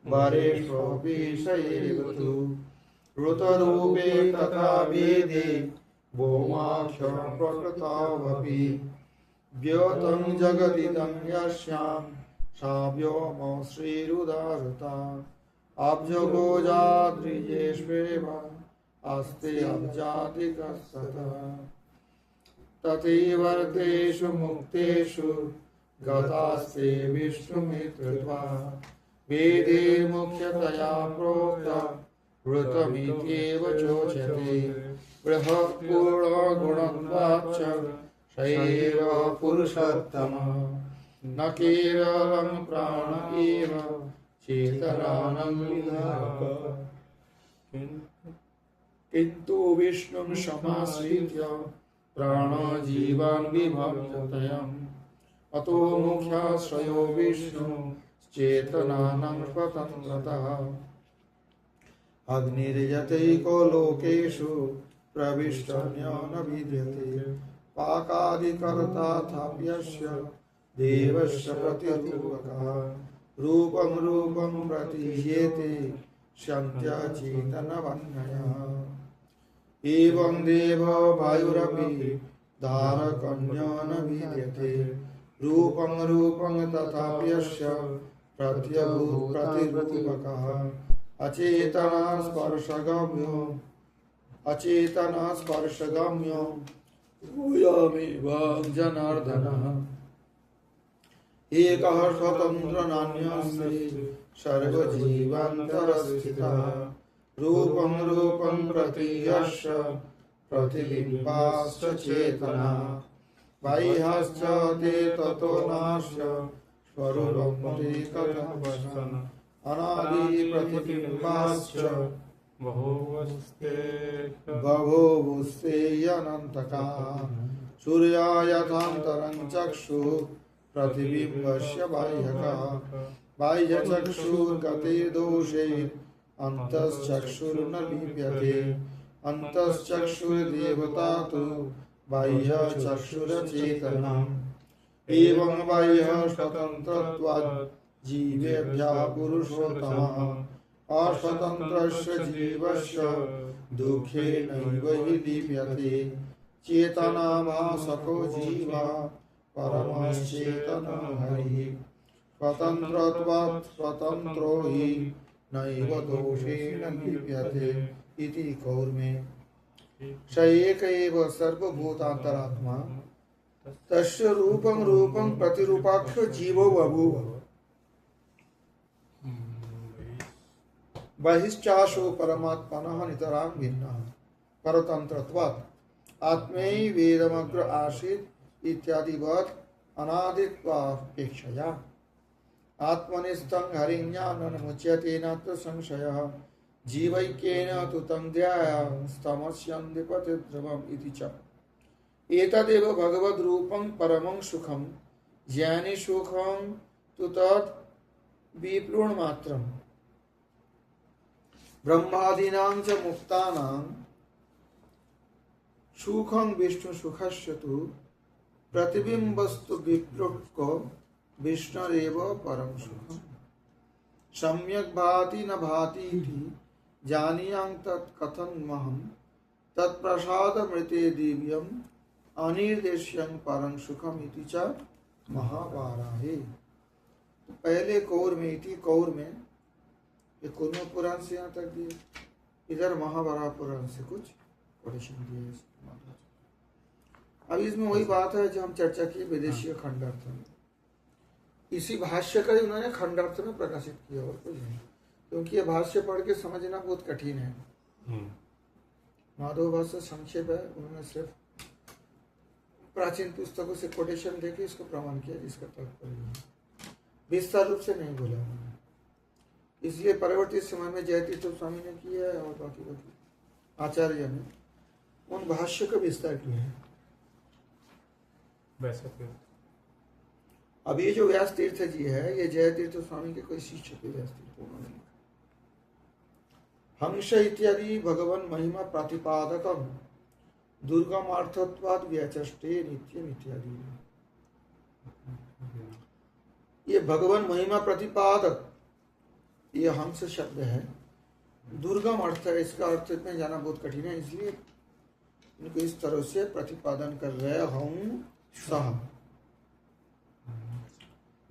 वरेष्वपि स एव तु ऋतरूपे तथा वेदे भौमाख्य प्रकृतावपि व्योतं जगदिदं यस्यां सा व्योमो श्रीरुदाहृता अब्जगोजाद्रिजेष्वेव अस्ति अब्जादिकस्ततः तथैवर्तेषु मुक्तेषु गतास्ते विष्णुमित्युक्त्वा वेदे मुख्यतया प्रोक्ता ऋतमित्येव चोच्यते बृहत्पूर्णगुणत्वाच्च स एव पुरुषोत्तमः न केवलं प्राण एव चेतनानं विधाता किन्तु विष्णुं समाश्रित्य प्राणजीवान् विभक्तयम् अतो मुख्याश्रयो विष्णु चेतनानां स्वतन्त्रतः अग्निर्यतैको लोकेषु प्रविष्टन्यो न विद्यते पाकादिकर्ताथाप्यस्य देवस्य प्रतिरूपकः रूपं रूपं प्रतीयेते शन्त्यचेतनवन्यः एवं देवो वायुरपि धारकन्यो न विद्यते रूपं रूपं तथाप्यस्य प्रतिरूपकः अचेतना स्पर्शगम्यो भूयामेव जनार्दनः एकः स्वतन्त्र नान्यस्ति सर्वजीवान्तरस्थितः रूपं रूपं प्रतीयस्य प्रतिबिम्बाश्च चेतना बाह्याश्च ते ततो नास्य स्वरूपं ते कथं वचन अनादि प्रतिबिम्बाश्च बभूवुस्ते अनन्तकाः सूर्या यथान्तरं चक्षुः प्रतिबिम्बस्य बाह्यकः बाह्यचक्षुर्गते दोषे अन्तश्चक्षुर्न लिप्यते अन्तश्चक्षुर्देवता तु बाह्यचक्षुरचेतनम् एवं बाह्यः स्वतन्त्रत्वात् जीवेभ्यः पुरुषोत्तमः अस्वतन्त्रस्य जीवस्य दुःखेनैव हि लिप्यते चेतनाभासको जीवः परमश्चेतनो हरिः स्वतन्त्रत्वात् स्वतन्त्रो हि नैव दोषेण लिप्यते इति कौर्मे स एक एव सर्वभूतान्तरात्मा तस्य रूपं रूपं प्रतिरूपाख्यो जीवो बभूव बहिश्चाशो परमात्मनः नितरां भिन्नः परतन्त्रत्वात् आत्मैवेदमग्र आसीत् इत्यादिवत् अनादित्वापेक्षया आत्मनिस्थं हरिज्ञानमुच्यते न तु संशयः जीवैक्येन तु तं ध्यायामस्तमस्यन्दिपतिध्रुवम् इति च एतदेव भगवद्रूपं परमं सुखं ज्ञानि सुखं तु तत् विप्लुणमात्रम् ब्रह्मादीनां च मुक्तानां सुखं विष्णु सुखस्य तु प्रतिबिम्बस्तु विप्लुको विष्णुरेव परम सुखम् सम्यक् भाति न भाति इति जानीयां तत् कथमहं तत्प्रसादमृते दिव्यम् अनिर्देश्यं परम सुखम इति च महावाराहे। तो पहले कौर में इति कौर में ये कुर्म पुराण से यहाँ तक दिए, इधर महाभारत पुराण से कुछ कोटेशन दिए। अब इसमें वही बात है जो हम चर्चा की विदेशीय खंडार्थ में, इसी भाष्य का उन्होंने खंडार्थ में प्रकाशित किया और कुछ नहीं, क्योंकि ये भाष्य पढ़ के समझना बहुत कठिन है। माधव भाष्य संक्षेप है, उन्होंने सिर्फ प्राचीन पुस्तकों से कोटेशन देके इसको प्रमाण किया जिसका तात्पर्य विस्तार रूप से नहीं बोला उन्होंने। इसलिए परवर्ती समय में जयतीर्थ स्वामी ने किया है और बाकी आचार्य ने उन भाष्य का विस्तार किया है। अब ये जो व्यास तीर्थ जी है, ये जयतीर्थ स्वामी के कोई शिष्य थे व्यास तीर्थ, उन्होंने हंस इत्यादि भगवान महिमा प्रतिपादकम दुर्गम अर्थत्वाद व्यचष्टे नित्यम इत्यादि। ये भगवान महिमा प्रतिपादक ये हंस शब्द है, दुर्गम अर्थ है, इसका अर्थ में जाना बहुत कठिन है, इसलिए इनको इस तरह से प्रतिपादन कर रहे हूं सह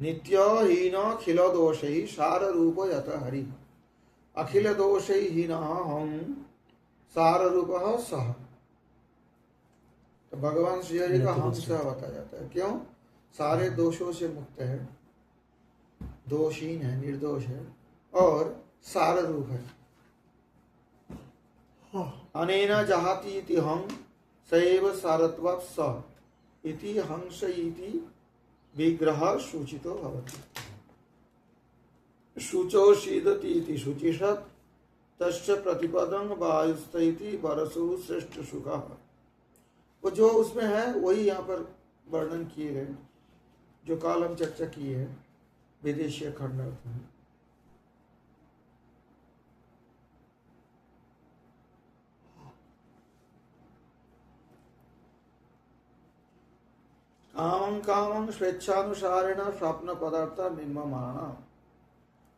नित्य हीन अखिल दोष ही सार रूप यत हरि अखिल दोष हीन हम सार रूप सह। तो भगवान श्री हरि का हम सह बताया जाता है, क्यों? सारे दोषों से मुक्त है, दोषहीन है, निर्दोष है और सार रूप है। अनेन जहाति इति हं सैव सारत्वात् स इति हंस इति विग्रह सूचितो भवति। शुचो शीदति इति शुचिषत् तस्य प्रतिपदं वायुस्त इति वरसु श्रेष्ठ सुखः। वो जो उसमें है वही यहाँ पर वर्णन किए गए, जो काल हम चर्चा किए है विदेशीय खंड में। कामं कामं स्वेच्छानुसारेण स्वप्न पदार्थ निर्ममाण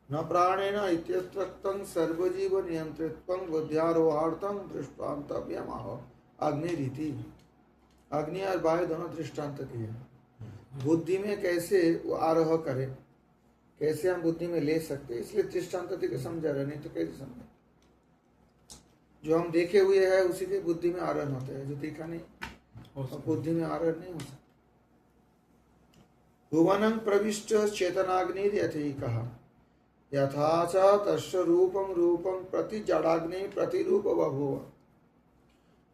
न प्राणेन इत्यत्रक्तं सर्वजीव नियंत्रित्वं बुद्ध्यारोहार्थं दृष्टान्तव्यमाह अग्निरीति। अग्नि और वायु दोनों दृष्टांत दिए। बुद्धि में कैसे वो आरोह करे, कैसे हम बुद्धि में ले सकते, इसलिए दृष्टांत देकर समझा रहे, नहीं तो कैसे समझे? जो हम देखे हुए है उसी के बुद्धि में आरोहण होते हैं, जो देखा नहीं और बुद्धि में आरोहण नहीं हो सकता। भुवनं प्रविष्ट चेतनाग्नि यथैकः यथा च तस्य रूपं रूपं प्रति जडाग्नि प्रतिरूप बभूव।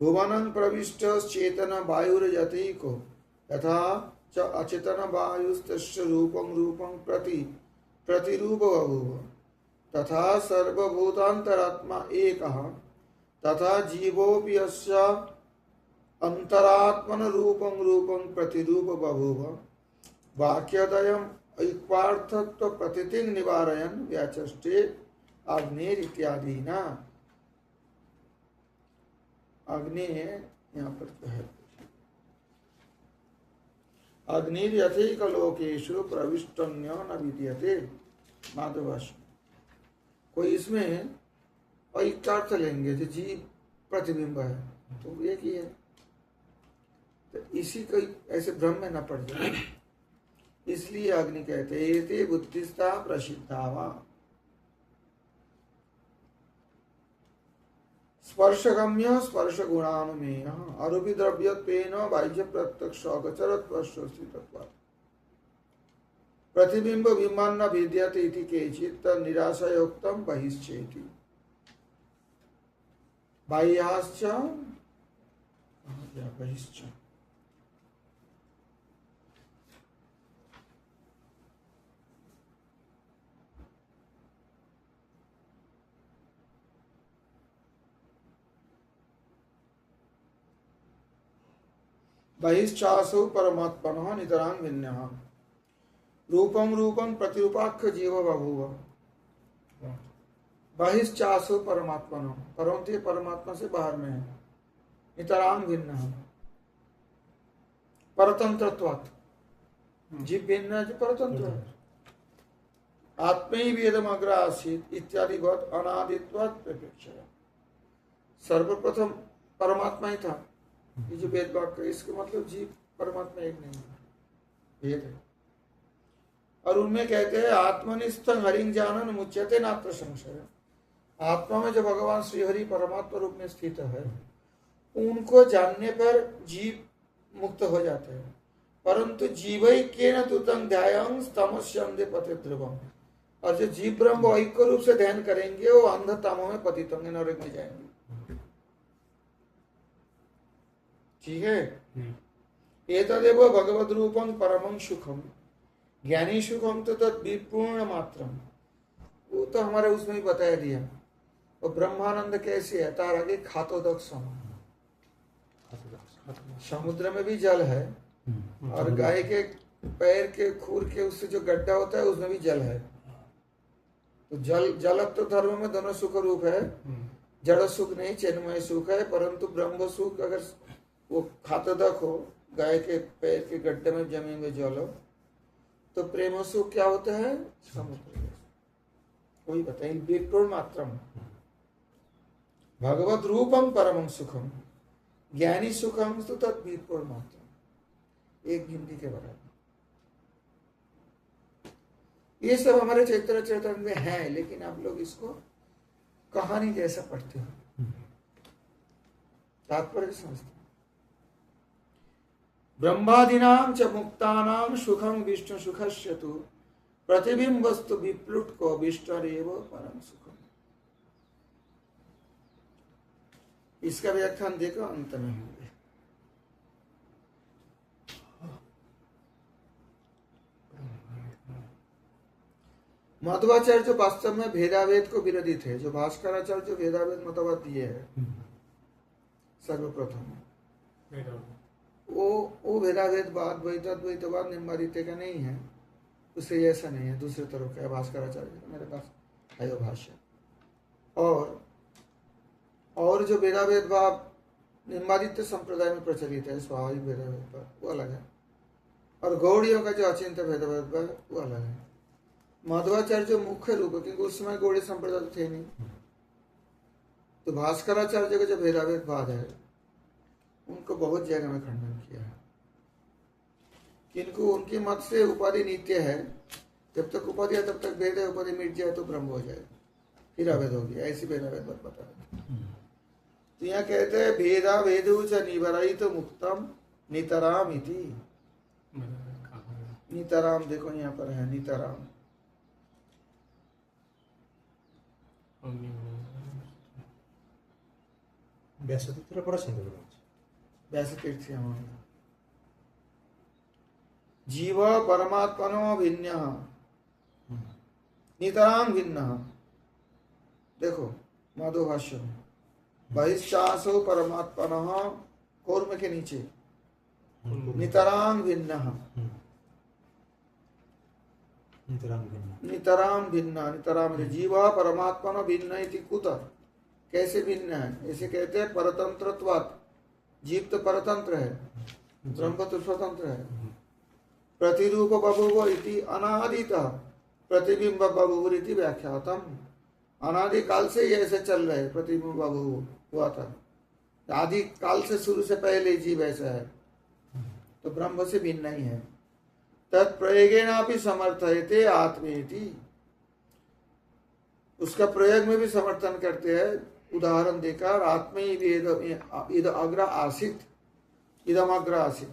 भुवनं प्रविष्ट चेतन वायुर्यथैको यथा च अचेतन वायुस्तस्य रूपं रूपं प्रति प्रतिरूप बभूव। तथा सर्वभूतान्तरात्मा एकः तथा जीवोऽपि यस्य अंतरात्मन रूपं रूपं प्रतिरूप बभूव। वाक्यदयम् ऐक्वार्थत्व प्रतितिं निवारयन् व्याचष्टे अग्निर इत्यादि ना। अग्नि यहाँ पर जो है अग्निर यथैक लोकेषु प्रविष्टन्यो न विद्यते। माधवास कोई इसमें ऐक्यार्थ लेंगे जो जीव प्रतिबिंब है तो एक ही है, तो इसी को ऐसे भ्रम में न पड़ जाए, इसलिए अग्नि कहते एते बुद्धिस्ता प्रसिद्धावा। स्पर्शगम्य स्पर्श गुणानुमेय अरूपी द्रव्यत्वेन बाह्य प्रत्यक्ष अगोचरत्वस्थितत्वात् प्रतिबिंब बिंबं न भिद्यते इति केचित् निराशयोक्तं बहिश्चेति। बाह्याश्च बहिश्च बहिश्चासौ परमात्मनः नितरां विन्यः रूपं रूपं प्रतिरूपाख्य जीव बभूव। बहिश्चासौ परमात्मनः, परंतु परमात्मा से बाहर में है, नितरां भिन्नः परतंत्रत्वात्, जीव भिन्न है जो परतंत्र है। आत्मैव वेदम अग्र आसीत् इत्यादि बात अनादित्वात् प्रत्यक्षः। सर्वप्रथम परमात्मा ही था, ये जो वेद वाक्य इसके मतलब जीव परमात्मा एक नहीं है, भेद है। और उनमें कहते हैं आत्मनिष्ठं हरिं जानन मुच्यते नात्र संशय। आत्मा में जो भगवान श्री हरि परमात्मा रूप में स्थित है उनको जानने पर जीव मुक्त हो जाते हैं। परंतु जीवैक्येन तुतं ध्यायं तमस्यंदे पते ध्रुवम्। और जो जीव ब्रह्म ऐक्य रूप से ध्यान करेंगे वो अंध तमो में पतित होंगे, नरक में जाएंगे। ठीक है। एतदेव भगवद रूपं परमं सुखम ज्ञानी सुखम तो तद विपूर्ण मात्रम। वो तो हमारे उसमें ही बताया दिया। और ब्रह्मानंद कैसे है? तारा के खातोदक सम। समुद्र में भी जल है और गाय के पैर के खूर के उससे जो गड्ढा होता है उसमें भी जल है। तो जल तो धर्म में दोनों सुख रूप है, जड़ सुख नहीं, चिन्मय सुख है। परंतु ब्रह्म सुख अगर वो खातोदक हो, गाय के पैर के गड्ढे में जमी में जल हो, तो प्रेम सुख क्या होता है? समुद्र। वही बताएं, विप्रो मात्रम भगवत रूपम परमं सुखम ज्ञानी सुखम तो तत् विप्रो मात्रम, एक गिनती के बराबर। ये सब हमारे चैतन्य चेतन में है, लेकिन आप लोग इसको कहानी जैसा पढ़ते हो, तात्पर्य समझते। ब्रह्मादीनां च मुक्तानां सुखं विष्णु सुखस्य तु प्रतिबिंबस्तु विप्लुटको विष्णुरेव परम सुखम। इसका व्याख्यान देखो, अंत में होंगे। मध्वाचार्य जो वास्तव में भेदाभेद को विरोधी थे, जो भास्कराचार्य जो भेदाभेद मतवाद दिए है सर्वप्रथम, वो भेदाभेदवाद द्वैतवाद निम्बादित्य का नहीं है, उससे ऐसा नहीं है, दूसरे तरफ का है। भास्कराचार्य मेरे पास है वो भाष्य। और जो भेदाभेद भाव निम्बादित्य संप्रदाय में प्रचलित है, स्वाभाविक भेदाभेद भाव, वो अलग है। और गौड़ियों का जो अचिंत्य भेदाभेद भाव वो अलग है। मध्वाचार्य जो मुख्य रूप है, क्योंकि उस समय गौड़ी संप्रदाय थे नहीं, तो भास्कराचार्य का जो भेदाभेद भाव है उनको बहुत जगह में खंडन किया है। किंतु उनके मत से उपाधि नित्य है, जब तक उपाधि है तब तक भेद है, उपाधि मिट जाए तो ब्रह्म हो जाएगा, फिर अभेद हो गया। ऐसी भेदाभेद बात बता रहे। तो यहाँ कहते हैं भेदा भेदु च निवरित मुक्तम नितराम इति। नितराम देखो यहाँ पर है, नितराम। व्यासतीर्थ पढ़ाছেন তো? व्यासतीर्थ जीव परमात्मनो भिन्न नितराम भिन्न। देखो माधव भाष्य में बहिश्चासो परमात्मनः कौर्म के नीचे नितराम भिन्न, नितराम भिन्न, नितराम जीव परमात्मनो भिन्न इति कुतः, कैसे भिन्न है? ऐसे कहते हैं परतंत्रत्वात्, जीव तो परतंत्र है, ब्रह्म तो स्वतंत्र है। प्रतिरूप बभूव इति अनादितः प्रतिबिंब बभूव इति व्याख्यातम। अनादि काल से ये ऐसे चल रहे, प्रतिबिंब बभूव हुआ था, आदि काल से, शुरू से पहले जीव ऐसा है, तो ब्रह्म से भिन्न ही है। तत्प्रयोगेनापि समर्थयते आत्मेति, उसका प्रयोग में भी समर्थन करते हैं। उदाहरण देकर आत्मे इद अग्र आसित, इदम अग्र आसित,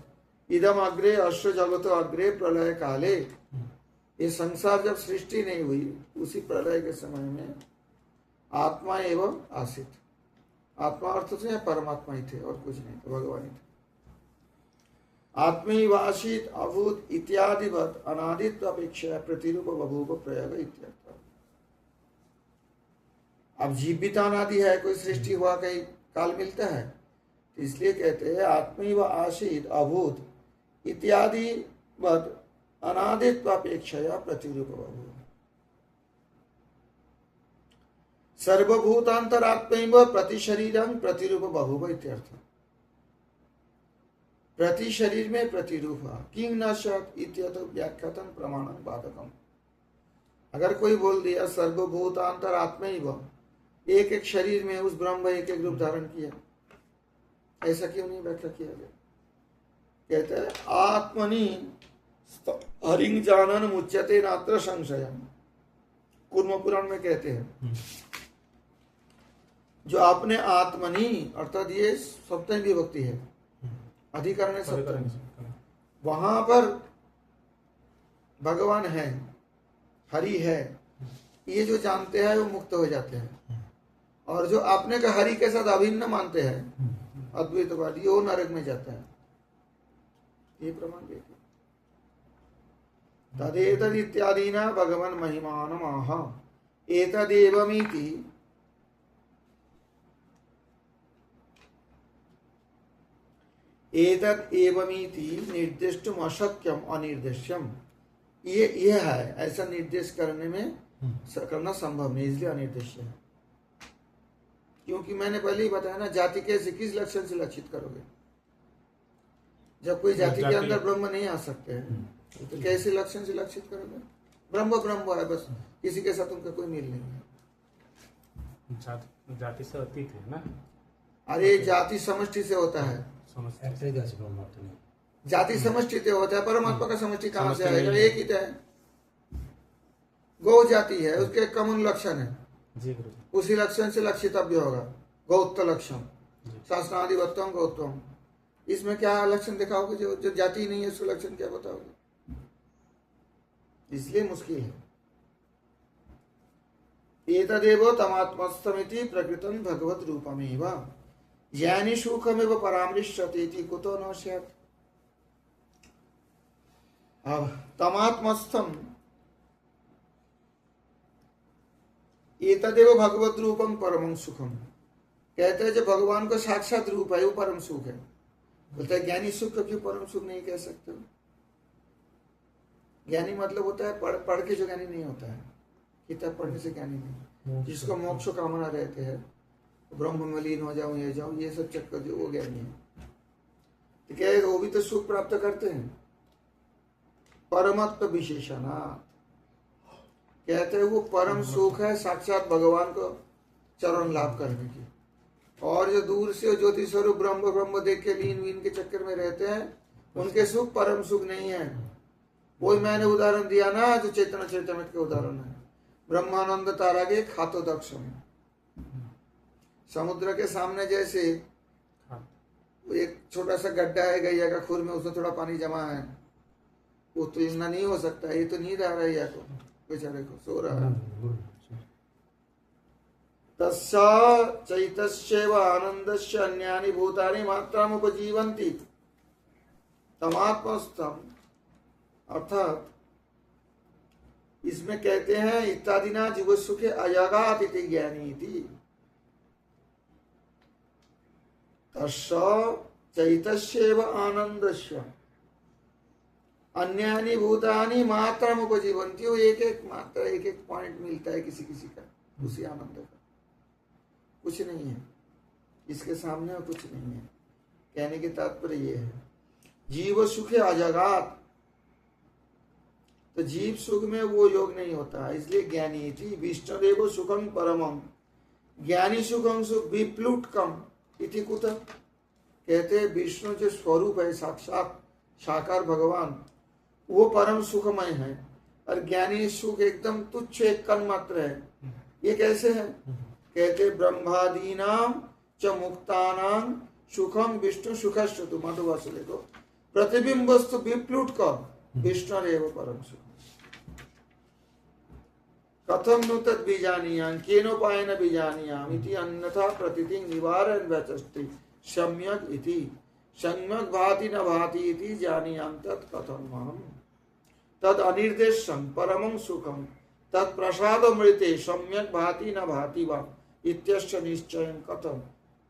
इदम अग्रे अश्व जगतो अग्रे प्रलय काले। ये संसार जब सृष्टि नहीं हुई, उसी प्रलय के समय में आत्मा एवं आसित, आत्मा अर्थ से परमात्मा ही थे और कुछ नहीं थे, भगवान ही थे। आत्मैवासित अभूत इत्यादिवत अनादित्व अपेक्षा प्रतिरूप बभूव प्रयोग इत्यादि। अब जीवित अनादि है, कोई सृष्टि हुआ कहीं काल मिलता है, इसलिए कहते हैं आत्मैव आसीत अभूत इत्यादि वत अनादित्व अपेक्षा प्रतिरूप बभूव। सर्वभूतांतरात्मैव प्रतिशरीरं प्रतिरूप बभूव इत्यर्थ। प्रति शरीर में प्रतिरूप किंग न सत इत्यत व्याख्यातम प्रमाणं बाधकम। अगर कोई बोल दिया सर्वभूतांतर आत्मैव, एक एक शरीर में उस ब्रह्म एक एक रूप धारण किया, ऐसा क्यों नहीं व्याख्या किया गया? कहते हैं आत्मनि हरिं जानन मुच्यते नात्र संशयम्। कूर्म पुराण में कहते हैं जो अपने आत्मनि, अर्थात ये सप्तमी विभक्ति है, अधिकरण सप्तमी, वहां पर भगवान है, हरि है, ये जो जानते हैं वो मुक्त हो जाते हैं। और जो अपने का हरि के साथ अभिन्न मानते हैं अद्वैतवादी, वो नरक में जाता है। ये प्रमाण देखिए। तदेतद इत्यादिना भगवान महिमानम आह एतदेवमिति एतद एवमिति निर्दिष्टुम अशक्यम अनिर्दिष्यम। ये है, ऐसा निर्देश करने में करना संभव नहीं, इसलिए अनिर्देश्य है। क्योंकि मैंने पहले ही बताया ना, जाति कैसे, किस लक्षण से लक्षित करोगे? जब कोई जाति के अंदर ब्रह्म नहीं आ सकते हैं, तो कैसे लक्षण से लक्षित करोगे? ब्रह्म ब्रह्म है बस, किसी के साथ उनका कोई मेल नहीं है। जाति से अतीत है ना। अरे जाति समष्टि से होता है, समझते एक्चुअली दैट्स ब्रह्मार्थ नहीं। जाति समष्टि से होता है, परमात्मा का समष्टि कहाँ से समष्टि आएगा? नहीं। एक ही तो है। गौ जाति है, उसके कॉमन लक्षण है, जी गुरु जी। उसी लक्षण से लक्षितव्य होगा। गौत्व लक्षण, जी। शासनाधिपत्यम गौत्वम। इसमें क्या लक्षण दिखाओगे? जो जो जाति नहीं है उसका लक्षण क्या बताओगे? इसलिए मुश्किल है। एतदेव तमात्मस्थमिति प्रकृतं भगवत रूपमेव ज्ञानी सुखमेव परामृश्यते इति कुतो न स्यात्। अब तमात्मस्थम एतदेव भगवत रूपम परमं सुखम, कहते हैं जो भगवान का साक्षात रूप है वो परम सुख है। बोलते हैं ज्ञानी सुख को क्यों परम सुख नहीं कह सकते हो? ज्ञानी मतलब होता है पढ़ के जो ज्ञानी नहीं होता है, किताब पढ़ने से ज्ञानी नहीं। जिसको मोक्ष कामना रहते हैं, ब्रह्म में लीन हो जाऊं ये जाऊं, ये सब चक्कर जो वो ज्ञानी है। तो क्या है, वो भी तो सुख प्राप्त करते हैं। परमत्व विशेषणा, कहते हैं वो परम सुख है साक्षात भगवान को चरण लाभ करने की। और जो दूर से ज्योति स्वरूप ब्रह्म ब्रह्म देख के लीन वीन के चक्कर में रहते हैं, उनके सुख परम सुख नहीं है। वही मैंने उदाहरण दिया ना, जो चैतन्य चैतन्य के उदाहरण है। ब्रह्मानंद तारा के खातो दक्ष में, समुद्र के सामने जैसे एक छोटा सा गड्ढा है गैया का खुर में, उसमें थोड़ा पानी जमा है, वो तो इतना नहीं हो सकता। ये तो नींद आ रही है को, बेचारे को, सो रहा है। तस्या चैतस्यैव आनंदस्य अन्यानि भूतानि मात्राम उपजीवन्ति तमात्मस्थम, अर्थात इसमें कहते हैं इत्यादि ना जीव सुखे अजगात इति ज्ञानी इति। तस्य चैतस्यैव आनंदस्य अन्यानि भूतानि मात्रम उपजीवन्ति, वो एक एक मात्रा एक एक पॉइंट मिलता है किसी किसी का, उसी आनंद का। कुछ नहीं है इसके सामने, और कुछ नहीं है। कहने के तात्पर्य ये है जीव सुखे अजगात, तो जीव सुख में वो योग नहीं होता, इसलिए ज्ञानी थी। विष्णुदेव सुखम परमम, ज्ञानी सुखम सुख विप्लुटकम इति कुत, कहते विष्णु जो स्वरूप है साक्षात साकार भगवान, वो परम सुखमय है, और ज्ञानी सुख एकदम तुच्छ एक कण मात्र है। ये कैसे है? कहते ब्रह्मादीनाम च मुक्तानां सुखम विष्णु सुखस्तु, मधुवासु देखो, प्रतिबिंबस्तु विप्लुटकम विष्णुरेव परम सुख। कथम नु तद बीजानीयां केनोपायन बीजानीयाम इति अन्यथा प्रतीति निवारण व्यचस्ति सम्यक इति सम्यक भाति न भाति इति जानीयां तत् कथम महम तद अनिर्देशं परमं सुखम तत् प्रसादमृते सम्यक भाति न भाति वा इत्यस्य निश्चयं कथम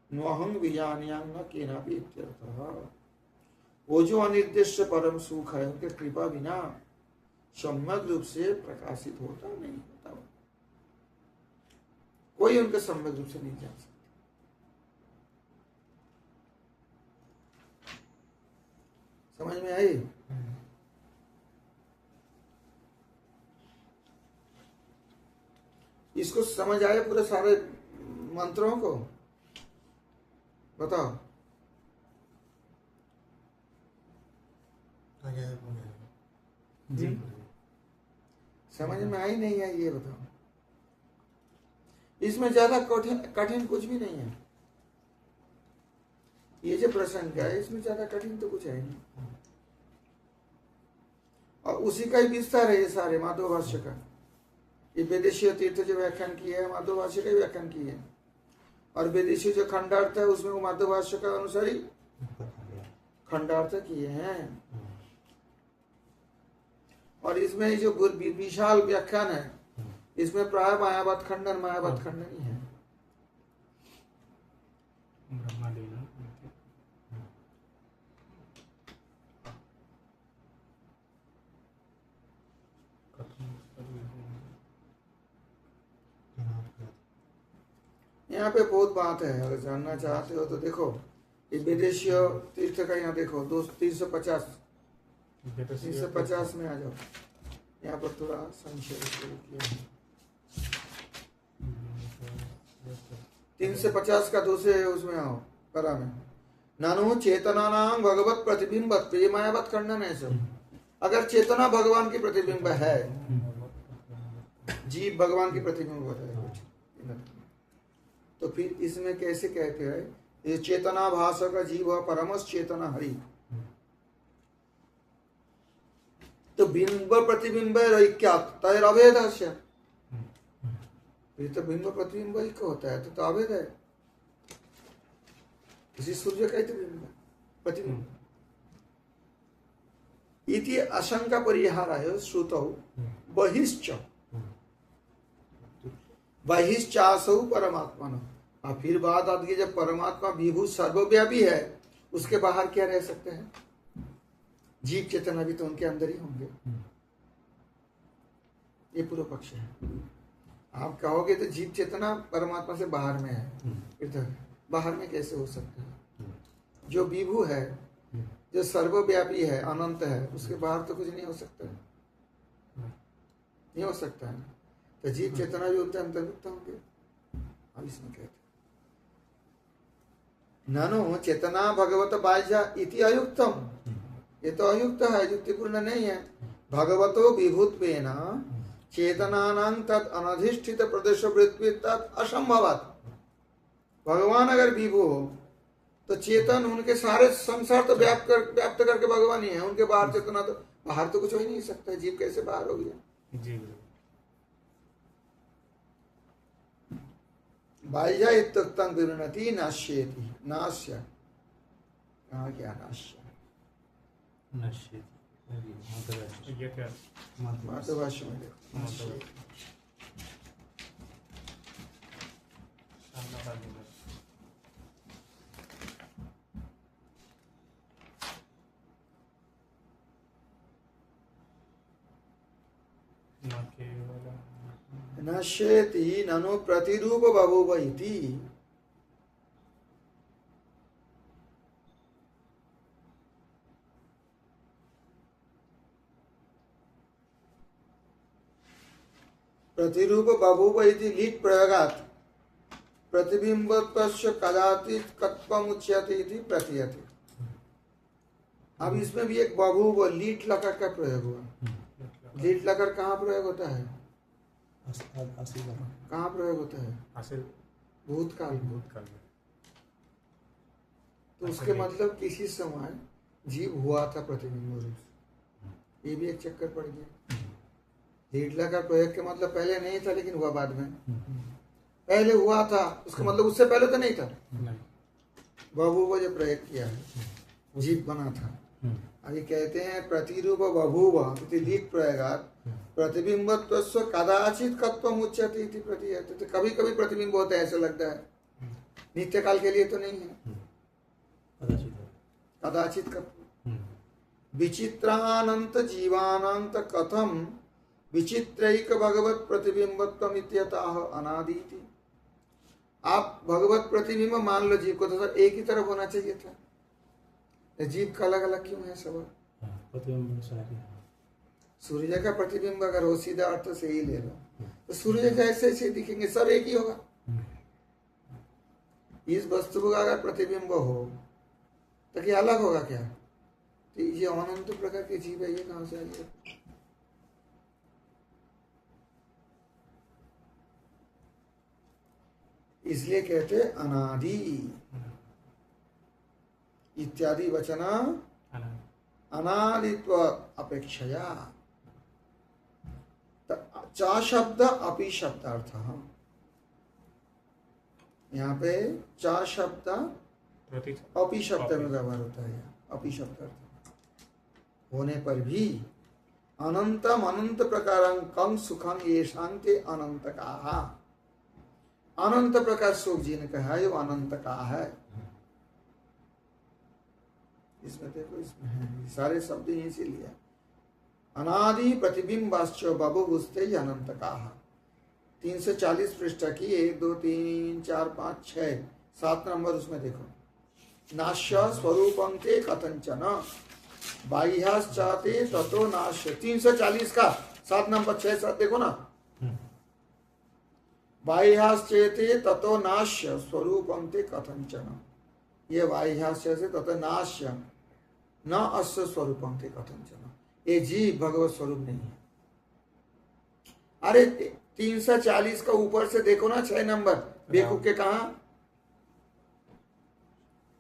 नोहं बीजानीयां न केनापि इत्यर्थः। वो जो अनिर्देश्य परम सुख है, उनके कृपा बिना सम्यक रूप से प्रकाशित होता नहीं होता, कोई उनके सम्यक रूप से नहीं जान सकता। समझ में आई? इसको समझ आए पूरे सारे मंत्रों को? बताओ। जी समझ में आई नहीं आई ये बताओ। इसमें ज्यादा कठिन कुछ भी नहीं है। ये जो प्रसंग है इसमें ज्यादा कठिन तो कुछ है नहीं, और उसी का ही विस्तार है ये सारे माधव भाष्य का। ये विदेशी तीर्थ जो व्याख्यान किए है माधव भाष्य का व्याख्यान किए है, और विदेशी जो खंडार्थ है उसमें वो माधव भाष्य का अनुसार ही खंडार्थ किए हैं। और इसमें जो विशाल व्याख्यान है इसमें प्राय मायावाद खंडन ही है। यहाँ पे बहुत बात है, अगर जानना चाहते हो तो देखो ये विदेशी तीर्थ का यहाँ देखो 350 में आ जाओ। यहाँ पर थोड़ा संक्षेप किया है। 350 का दूसरे उसमें आओ परा में। नानु चेतना नाम भगवत प्रतिबिंब प्रेमायावत खंडन है सब। अगर चेतना भगवान की प्रतिबिंब है, जीव भगवान की प्रतिबिंब है, तो फिर इसमें कैसे कहते हैं ये चेतना भाष का जीव है परमस चेतना हरि। तो बिंब प्रतिबिंब क्या तैर अभेद है। ये तो बिंब प्रतिबिंब ही का होता है, तो अभेद है। इसी सूर्य का ही तो बिंब प्रतिबिंब। इति आशंका परिहाराय श्रुतौ बहिश्च बहिश्चासौ परमात्मन। और फिर बात आती है जब परमात्मा विभू सर्वव्यापी है, उसके बाहर क्या रह सकते हैं? जीव चेतना भी तो उनके अंदर ही होंगे। ये पूर्व पक्ष है। आप कहोगे तो जीव चेतना परमात्मा से बाहर में है, फिर तो बाहर में कैसे हो सकता है? जो विभू है, जो सर्वव्यापी है, अनंत है, उसके बाहर तो कुछ नहीं हो सकता है। नहीं हो सकता है। तो जीव चेतना भी उनके अंतर्भुक्त होंगे। अब इसमें कहते ननु चेतना भगवत बाह्या इति अयुक्तम। ये तो अयुक्त है, युक्तिपूर्ण नहीं है। भगवतो विभूत्वेन चेतनानां तद अनधिष्ठित प्रदेश वृत्ति तद असंभवात्। भगवान अगर विभू हो तो चेतन उनके सारे संसार तो व्याप्त करके भगवान ही है। उनके बाहर चेतना तो बाहर तो कुछ हो ही नहीं सकता। जीव कैसे बाहर हो गया? जी बाह्य इत्युक्तं विवृणति नाश्येति। नाश्य कहाँ गया? नाश्य ये क्या मातृभाषा में देखो। नश्येति ननु प्रतिरूप बभूव इति। प्रतिरूप बभूव इति लीट प्रयोगात् प्रतिबिंबत्वस्य कदाचित् कत्वमुच्यते इति प्रतीयते। अब इसमें भी एक बभूव लीट लकार का प्रयोग हुआ। लीट लकार कहाँ प्रयोग होता है? कहाँ प्रयोग होता है? भूतकाल। भूतकाल में। तो उसके मतलब किसी समय जीव हुआ था प्रतिबिंब रूप से। ये भी एक चक्कर पड़ गया। लीटला का प्रयोग के मतलब पहले नहीं था लेकिन हुआ बाद में। पहले हुआ था उसका मतलब उससे पहले तो नहीं था। बभूव जो प्रयोग किया है, जीव बना था। अभी कहते हैं प्रतिरूप बभूव इति लीट प्रयोगात् प्रतिबिंबत्वस्य कदाचित् कत्वमुच्यते इति प्रतीयते। तो कभी कभी प्रतिबिंब होता है, ऐसा लगता है। नित्य काल के लिए तो नहीं है। कदाचित् कत्व। विचित्रानंत जीवानंत कथम विचित्रैक भगवत प्रतिबिंबत्वम इत्यतः अनादिति। आप भगवत प्रतिबिंब मान लो जीव को, तो सर एक ही तरफ होना चाहिए था। जीव का अलग अलग क्यों है सब? सूर्य का प्रतिबिंब अगर हो सीधा अर्थ से ही ले लो तो सूर्य जैसे ऐसे दिखेंगे, सब एक ही होगा। इस वस्तु का अगर प्रतिबिंब हो तो क्या अलग होगा क्या? तो ये अनंत प्रकार के जीव है, ये कहां से आएंगे? इसलिए कहते अनादि इत्यादि वचन अनादित्व अपेक्षया। चा शब्द अपि शब्दार्थ। यहाँ पे चा शब्द अपि शब्द में व्यवहार होता है। अपि शब्दार्थ होने पर भी अनंतम अनंत प्रकारं कम सुखं ये शांति अनंत का। अनंत प्रकार सुख जिनका है वो अनंत का है। इसमें देखो, इसमें है सारे शब्द यहीं से लिया। अनादि प्रतिबिंबाश्च बभूवुस्ते अनंत का। 340 पृष्ठ की 1 2 3 4 5 6 7 नंबर उसमें देखो। नाश्य स्वरूपं ते कथंचन बाह्याश्चाते ततो नाश्य। 340 का 7 नंबर 6 7 देखो ना, बाह्याश्चेते ततो नाश्य स्वरूपं ते कथंचन, ये बाह्याश्च से ततो नाश्य न अस्य स्वरूपं ते कथंचन, ये जीव भगवत स्वरूप नहीं है। अरे 340 का ऊपर से देखो ना 6 नंबर, बेवकूफ के कहा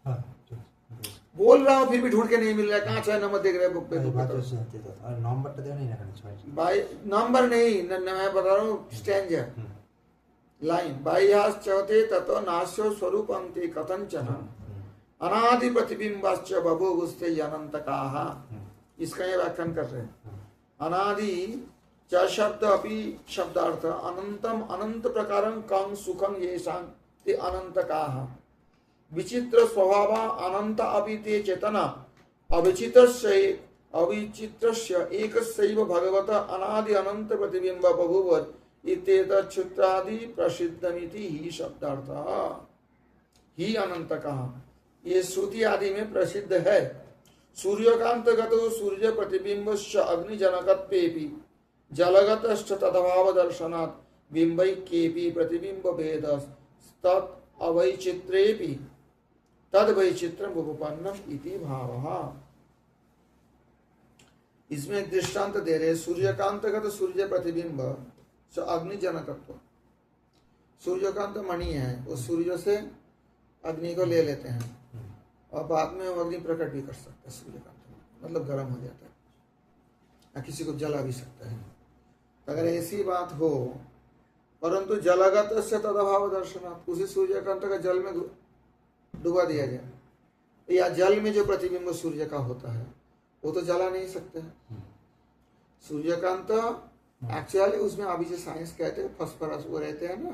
हाँ, बोल रहा हूँ फिर भी ढूंढ के नहीं मिल रहा है, कहाँ 6 नंबर देख रहे हैं बुक पे? नंबरটা দেওয়া নেই না এখানে 6 भाई नंबर नहीं मैं बता रहा हूँ स्टैंजा लाइन, बाह्याश्च चौथे ततो नाश्यो स्वरूपं ते कथंचन अनादि प्रतिबिंबाश्च बभूवुस्ते अनंतकाः। इसका ये व्याख्यान कर रहे हैं। अनादि च शब्द अपि शब्दार्थ अनंतम अनंत प्रकारं कं सुखं येषां ते अनंतकाः। विचित्र स्वभाव अनंत अपि ते चेतना अविचित्रस्य एकस्यैव भगवत अनादि अनंत प्रतिबिंब बभूव इत्येतच्छुत्रादि प्रसिद्धमिति ही शब्दार्थः। ही अनंतकः ये श्रुति आदि में प्रसिद्ध है। सूर्यकांतगतो सूर्य प्रतिबिंबश्च अग्निजनकत्वेपि जलगतश्च तद्भाव दर्शनात् बिंबैक्येपि प्रतिबिंब भेदस्तत् अवैचित्रेपि तद्वैचित्रम् उपपन्नम् इति भावः। इसमें एक दृष्टांत दे रहे, सूर्यकांतगत सूर्य प्रतिबिंब अग्निजनकत्व, सूर्यकांत मणि है, उस सूर्य से अग्नि को ले लेते हैं और बाद में वो अग्नि प्रकट भी कर सकता है। सूर्यकांत मतलब गर्म हो जाता है या किसी को जला भी सकता है। अगर ऐसी बात हो, परंतु जलगत से तदभाव दर्शनात्, उसी सूर्यकांत का जल में डुबा दिया जाए या जल में जो प्रतिबिंब सूर्य का होता है वो तो जला नहीं सकते हैं। सूर्यकांत एक्चुअली उसमें अभी जो साइंस कहते हैं फॉस्फोरस वो रहते हैं ना,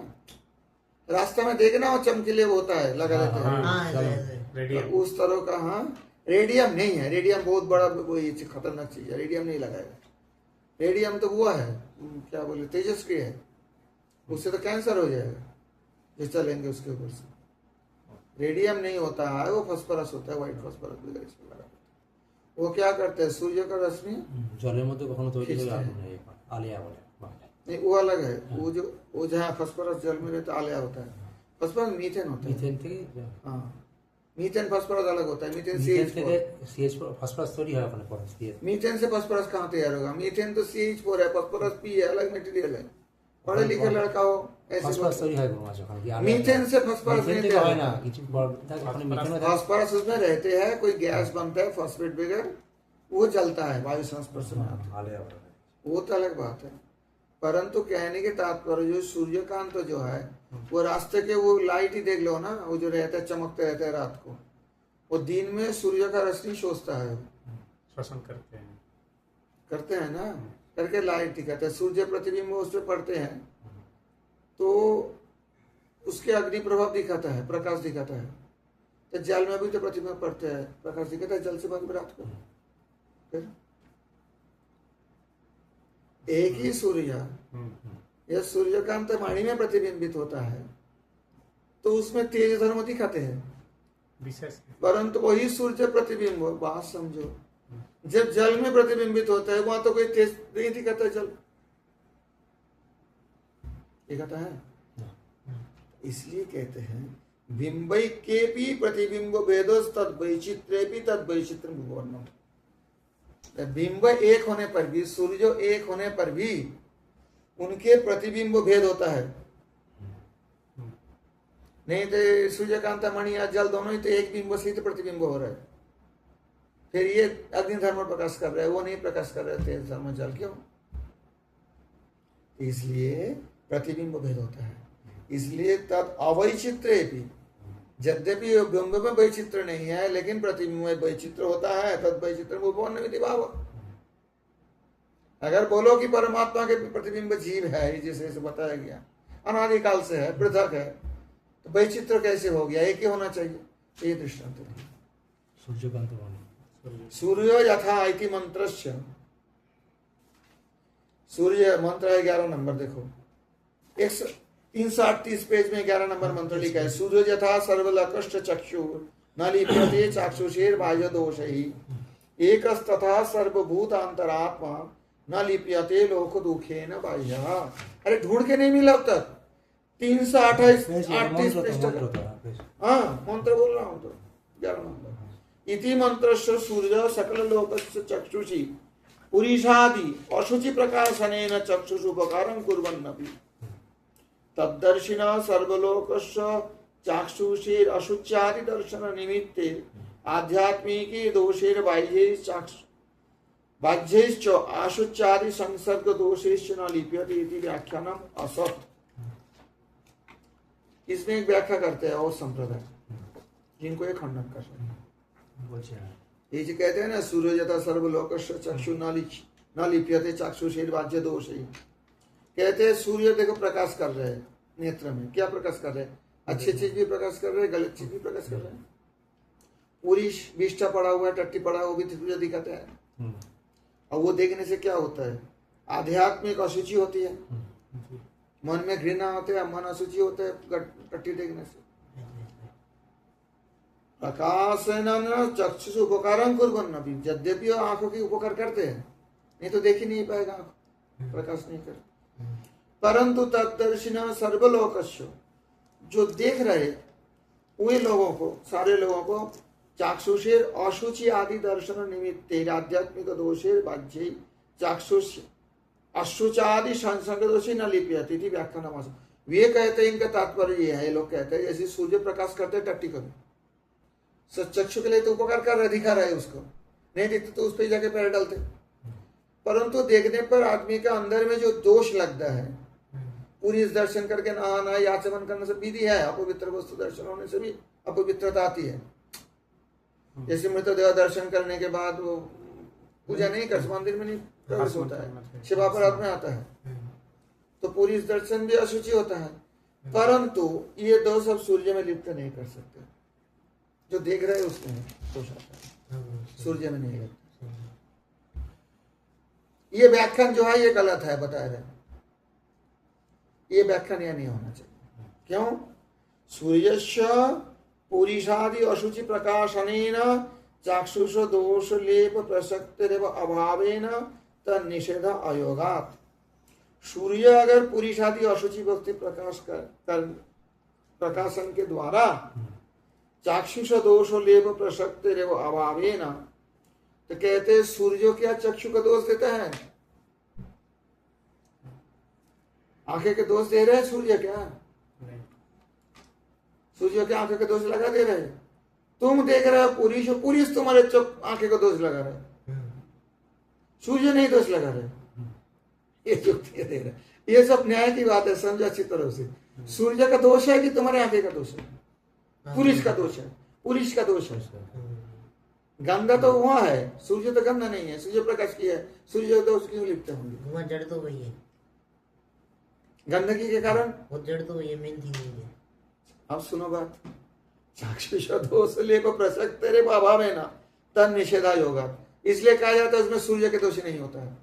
रास्ते में देखना वो चमकीले होता है, लगा रहते हैं तो उस तरह का। हाँ, रेडियम नहीं है, रेडियम बहुत बड़ा वो खतरनाक चीज है, रेडियम नहीं लगाएगा। रेडियम तो वो है क्या बोले तेजस्क्रिय है, उससे तो कैंसर हो जाएगा जो चलेंगे उसके ऊपर से। रेडियम नहीं होता है, वो फॉस्फोरस होता है, व्हाइट फॉस्फोरस वगैरह इसमें लगा। वो क्या करते हैं, सूर्य का रश्मि জলের মধ্যে কখনো তৈরি করে আগুন है, आलिया बोले नहीं, वो अलग है। वो जहाँ फॉस्फोरस जल में रहता आलिया होता है, फॉस्फोरस मीथेन होता है। মিথেন থেকে हाँ, मीथेन फॉस्फोरस अलग होता है। मीथेन মিথেন থেকে CH4, CH4 ফসফরাস তৈরি হয় ওখানে পরে CH मीथेन से फॉस्फोरस कहाँ तैयार होगा? मीथेन तो CH4 है, फॉस्फोरस P है, अलग मटेरियल है। पढ़े लिखे लड़का हो ऐसे ফসফরাস তৈরি হয় কোন মাছ ওখানে কি मीथेन से फॉस्फोरस नहीं মিথেন থেকে तैयार হয় না होगा। কিছু বড় থাকে ওখানে মিথেন থাকে। फॉस्फोरस उसमें रहते हैं, कोई गैस बनता है फॉस्फेट वगैरह, वो जलता है वायु संस्पर्श में आता है, आलिया बोले वो तो अलग बात है। परंतु कहने के तात्पर्य जो सूर्यकांत जो है वो रास्ते के वो लाइट ही देख लो ना, वो जो रहता है चमकते रहता है रात को, वो दिन में सूर्य का रोशनी शोषता है, श्वसन करते हैं ना, करके लाइट दिखाते हैं। सूर्य प्रतिबिंब उस पर पड़ते हैं तो उसके अग्नि प्रभाव दिखाता है, प्रकाश दिखाता है। तो जल में भी तो प्रतिबिंब पड़ते हैं, प्रकाश दिखाता है जल से बाद में रात को। फिर एक ही सूर्य यह सूर्यकांत मणि में प्रतिबिंबित होता है तो उसमें तेज धर्म दिखाते हैं, विशेष परंतु वही सूर्य प्रतिबिंब, बात समझो, जब जल में प्रतिबिंबित होता है वहां तो कोई तेज नहीं दिखाता, जल दिखाता है। इसलिए कहते हैं बिंबई के भी प्रतिबिंब भेदोस तद वैचित्रेपि तद वैचित्र भुवनम। बिंब एक होने पर भी, सूर्य एक होने पर भी उनके प्रतिबिंब भेद होता है। नहीं तो सूर्यकांत मणि या जल दोनों ही तो एक बिंब से ही तो प्रतिबिंब हो रहा है। फिर ये अग्निधर्म प्रकाश कर रहा है, वो नहीं प्रकाश कर रहे तेज धर्म जल, क्यों? इसलिए प्रतिबिंब भेद होता है। इसलिए तब अवैचित्रे भी, यद्यपि बिंब में वैचित्र नहीं है लेकिन प्रतिबिंब में वैचित्र होता है, तद वैचित्र उपपन्नमिति भाव। अगर बोलो कि परमात्मा के प्रतिबिंब जीव है, जैसे बताया गया अनादिकाल से है, पृथक है, तो वैचित्र कैसे हो गया? एक ही होना चाहिए। ये दृष्टांत है। सूर्यकांत वाणी सूर्य यथा इति मंत्रस्य, सूर्य मंत्र है 11 नंबर, देखो 338 पेज में 11 नंबर मंत्र लिखा है। सूर्य यथा सर्वलकष्ट चक्षुर न लिप्यते चाक्षुषेर बाह्य दोषैः एकस्तथा सर्वभूतांतरात्मा न लिप्यते लोक दुखे न बाह्य। अरे ढूंढ के नहीं मिला अब तक। 328 38 पृष्ठ का। हाँ मंत्र बोल रहा हूँ तो 11 नंबर। इति मंत्रस्य सूर्य सकल लोकस्य चक्षुषी पुरीषादि अशुचि प्रकाशनेन चक्षुषु उपकारं कुर्वन्नपि तद्दर्शिनः सर्वलोकस्य चाक्षुषेर अशुच्यादि दर्शन निमित्ते आध्यात्मिके दोषेर बाह्यैश्च अशुच्यादि संसर्ग दोषैश्च न लिप्यते इति व्याख्यानम् असत्। इसमें एक व्याख्या करते हैं और संप्रदाय जिनको ये खंडन कर रहे हैं। ये जो कहते हैं ना सूर्य यथा सर्वलोकस्य चक्षु न लिप्यते चाक्षुषेर बाह्य दोष। कहते हैं सूर्य देखो प्रकाश कर रहे हैं नेत्र में। क्या प्रकाश कर रहे हैं? अच्छी चीज भी प्रकाश कर रहे हैं, गलत चीज भी प्रकाश कर रहे हैं। पूरी विष्ठा पड़ा हुआ है, टट्टी पड़ा हुआ, वो भी सूर्य दिखाता है। और वो देखने से क्या होता है? आध्यात्मिक अशुचि होती है, मन में घृणा होते है, मन अशुचि होता है टट्टी देखने से। प्रकाशन चक्षुष उपकारं कुर्वन्नपि, यद्यपि आंखों की उपकार करते हैं, नहीं तो देख ही नहीं पाएगा आंख, प्रकाश नहीं कर। परंतु तद्दर्शिनः सर्वलोकस्य, जो देख रहे वे लोगों को, सारे लोगों को चाक्षुषेर अशुचि आदि दर्शन निमित्ते आध्यात्मिक दोषेर बाह्ये चाक्षुष अशुचादि संसर्ग दोषी न लिप्यते इति व्याख्यानम्। वे कहते हैं इनका तात्पर्य ये है, लोग कहते हैं जैसे सूर्य प्रकाश करते हैं टट्टी कभी चक्षु के लिए तो उपकार कर रहा, दिखा रहा है उसको, नहीं दिखते तो उस पर जाके पैर डालते। परंतु देखने पर आदमी का अंदर में जो दोष लगता है, पूरी दर्शन करके नहाना या आचमन करने से विधि है, अपवित्र वस्तु दर्शन होने से भी अपवित्रता आती है। जैसे मृतदेह दर्शन करने के बाद वो पूजा नहीं कर, मंदिर में नहीं प्रवेश होता है, शिवापराध में आता है, तो पूरी दर्शन भी अशुचि होता है। परंतु ये दो सब सूर्य में लिप्त नहीं कर सकते। जो देख रहे हैं उसमें दोष आता है, सूर्य में नहीं लगता। ये व्याख्यान जो है ये गलत है, बता रहे। ये व्याख्यान यह नहीं होना चाहिए। क्यों? सूर्यस्य पुरीषादि अशुचि प्रकाशनेन चाक्षुष दोष लेप प्रसक्तिरेव अभावेन तन्निषेध अयोगात्। सूर्य अगर पुरीषादि अशुचि वस्तु प्रकाशन के द्वारा चाक्षुष दोष लेप प्रसक्तिरेव अभावेन, तो कहते सूर्य क्या चक्षु का दोष देता है? आंखें के दोष दे रहे हैं सूर्य? क्या सूर्य के आंखें के दोष लगा दे रहे हैं? तुम देख रहे हो पुरुष, पुरुष तुम्हारे आंखें का दोष लगा रहे, सूर्य नहीं दोष लगा रहे। ये युक्ति दे रहे, ये सब न्याय की बात है, समझो अच्छी तरह से। सूर्य का दोष है कि तुम्हारे आंखें का दोष है? पुरुष का दोष है, पुरुष का दोष है। गंगा तो वहां है, सूर्य तो गंगा नहीं है, सूर्य प्रकाश की है, सूर्य दोष क्यों लिप्त होंगे? जड़ तो वही है, गंदगी के कारण वो जड़ तो वही है, मेन थिंग वही है। अब सुनो बात, चाक्षुष दोष लेप प्रसक्ति अभाव है ना तन निषेधा योगा। इसलिए कहा जाता है उसमें सूर्य के दोष नहीं होता है।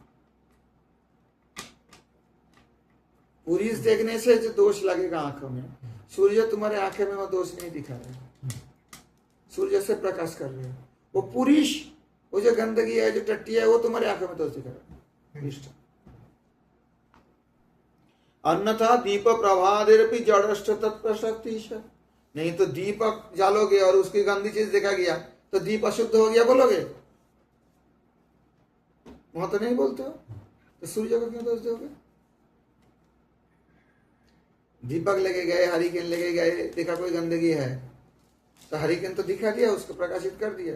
पुरुष देखने से जो दोष लगेगा आंखों में, सूर्य तुम्हारे आंखें में वो दोष नहीं दिखा रहे, सूर्य से प्रकाश कर रहे हो। वो पुरुष, वो जो गंदगी है, जो टट्टी है, वो तुम्हारे आंखों में दोष दिखा रहा है। अन्यथा दीप प्रभादेरपि जड़ष्ट तत्प्रसक्ति। नहीं तो दीपक जालोगे और उसकी गंदी चीज देखा गया तो दीप अशुद्ध हो गया बोलोगे? वहां तो नहीं बोलते हो, तो सूर्य को क्यों दोष दोगे? दीपक लेके गए, हरिकेन लेके गए, देखा कोई गंदगी है तो हरिकेन तो दिखा दिया, उसको प्रकाशित कर दिया,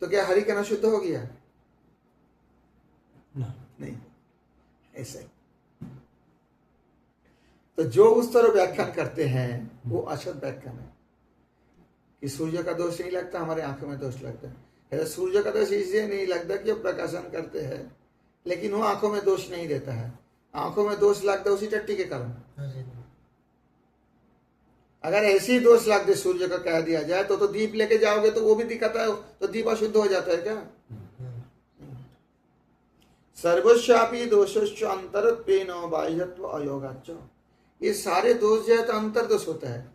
तो क्या हरिकेन अशुद्ध हो गया? नहीं, ऐसे। तो जो उस तरह व्याख्यान करते हैं वो अशुद्ध व्याख्यान है कि सूर्य का दोष नहीं लगता, हमारे आंखों में दोष लगता है। सूर्य का दोष इसलिए नहीं लगता कि वो प्रकाशन करते हैं, लेकिन वो आंखों में दोष नहीं देता है। आंखों में दोष लगता है उसी टट्टी के कारण। अगर ऐसी दोष लग दे सूर्य का कह दिया जाए तो दीप लेके जाओगे तो वो भी दिखाता है, तो दीप अशुद्ध हो जाता है क्या? सर्वस्यापि दोषश्च अंतरत्वेन बाह्यत्व अयोगाच्च। ये सारे दोष जो है तो अंतर दोष होता है,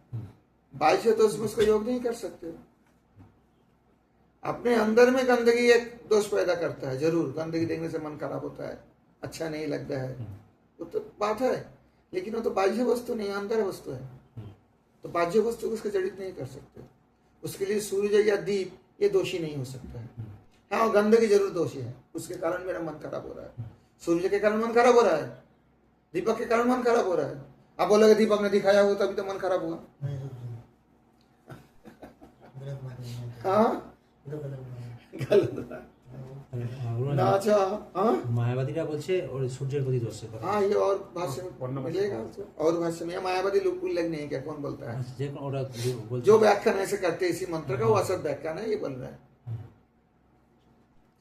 बाह्य दोष में उसका योग नहीं कर सकते। अपने अंदर में गंदगी एक दोष पैदा करता है, जरूर गंदगी देखने से मन खराब होता है, अच्छा नहीं लगता है, वो तो बात है, लेकिन वो तो बाह्य वस्तु नहीं, अंदर वस्तु है, तो बाह्य वस्तु को उसके जड़ित नहीं कर सकते। उसके लिए सूर्य या दीप ये दोषी नहीं हो सकता है। हाँ, वो गंदगी जरूर दोषी है, उसके कारण मेरा मन खराब हो रहा है, सूर्य के कारण मन खराब हो रहा है, दीपक के कारण मन खराब हो रहा है। आप बोलोगे दीपक ने दिखाया हो तभी तो मन खराब हुआ। गलत बात नहीं है। हाँ, ये तो गलत बात है। गलत है ना। अच्छा, हाँ মায়াবাদীরা বলছে ওর সূর্যের প্রতি দোষ है। हाँ, ये और भाष्य में मिलेगा, और भाष्य में मायावादी लोग उल्लेख नहीं है क्या, कौन बोलता है? যে ওরা বলছে जो व्याख्यान ऐसे करते हैं इसी मंत्र का, वो असत व्याख्यान है, ये बोल रहा है।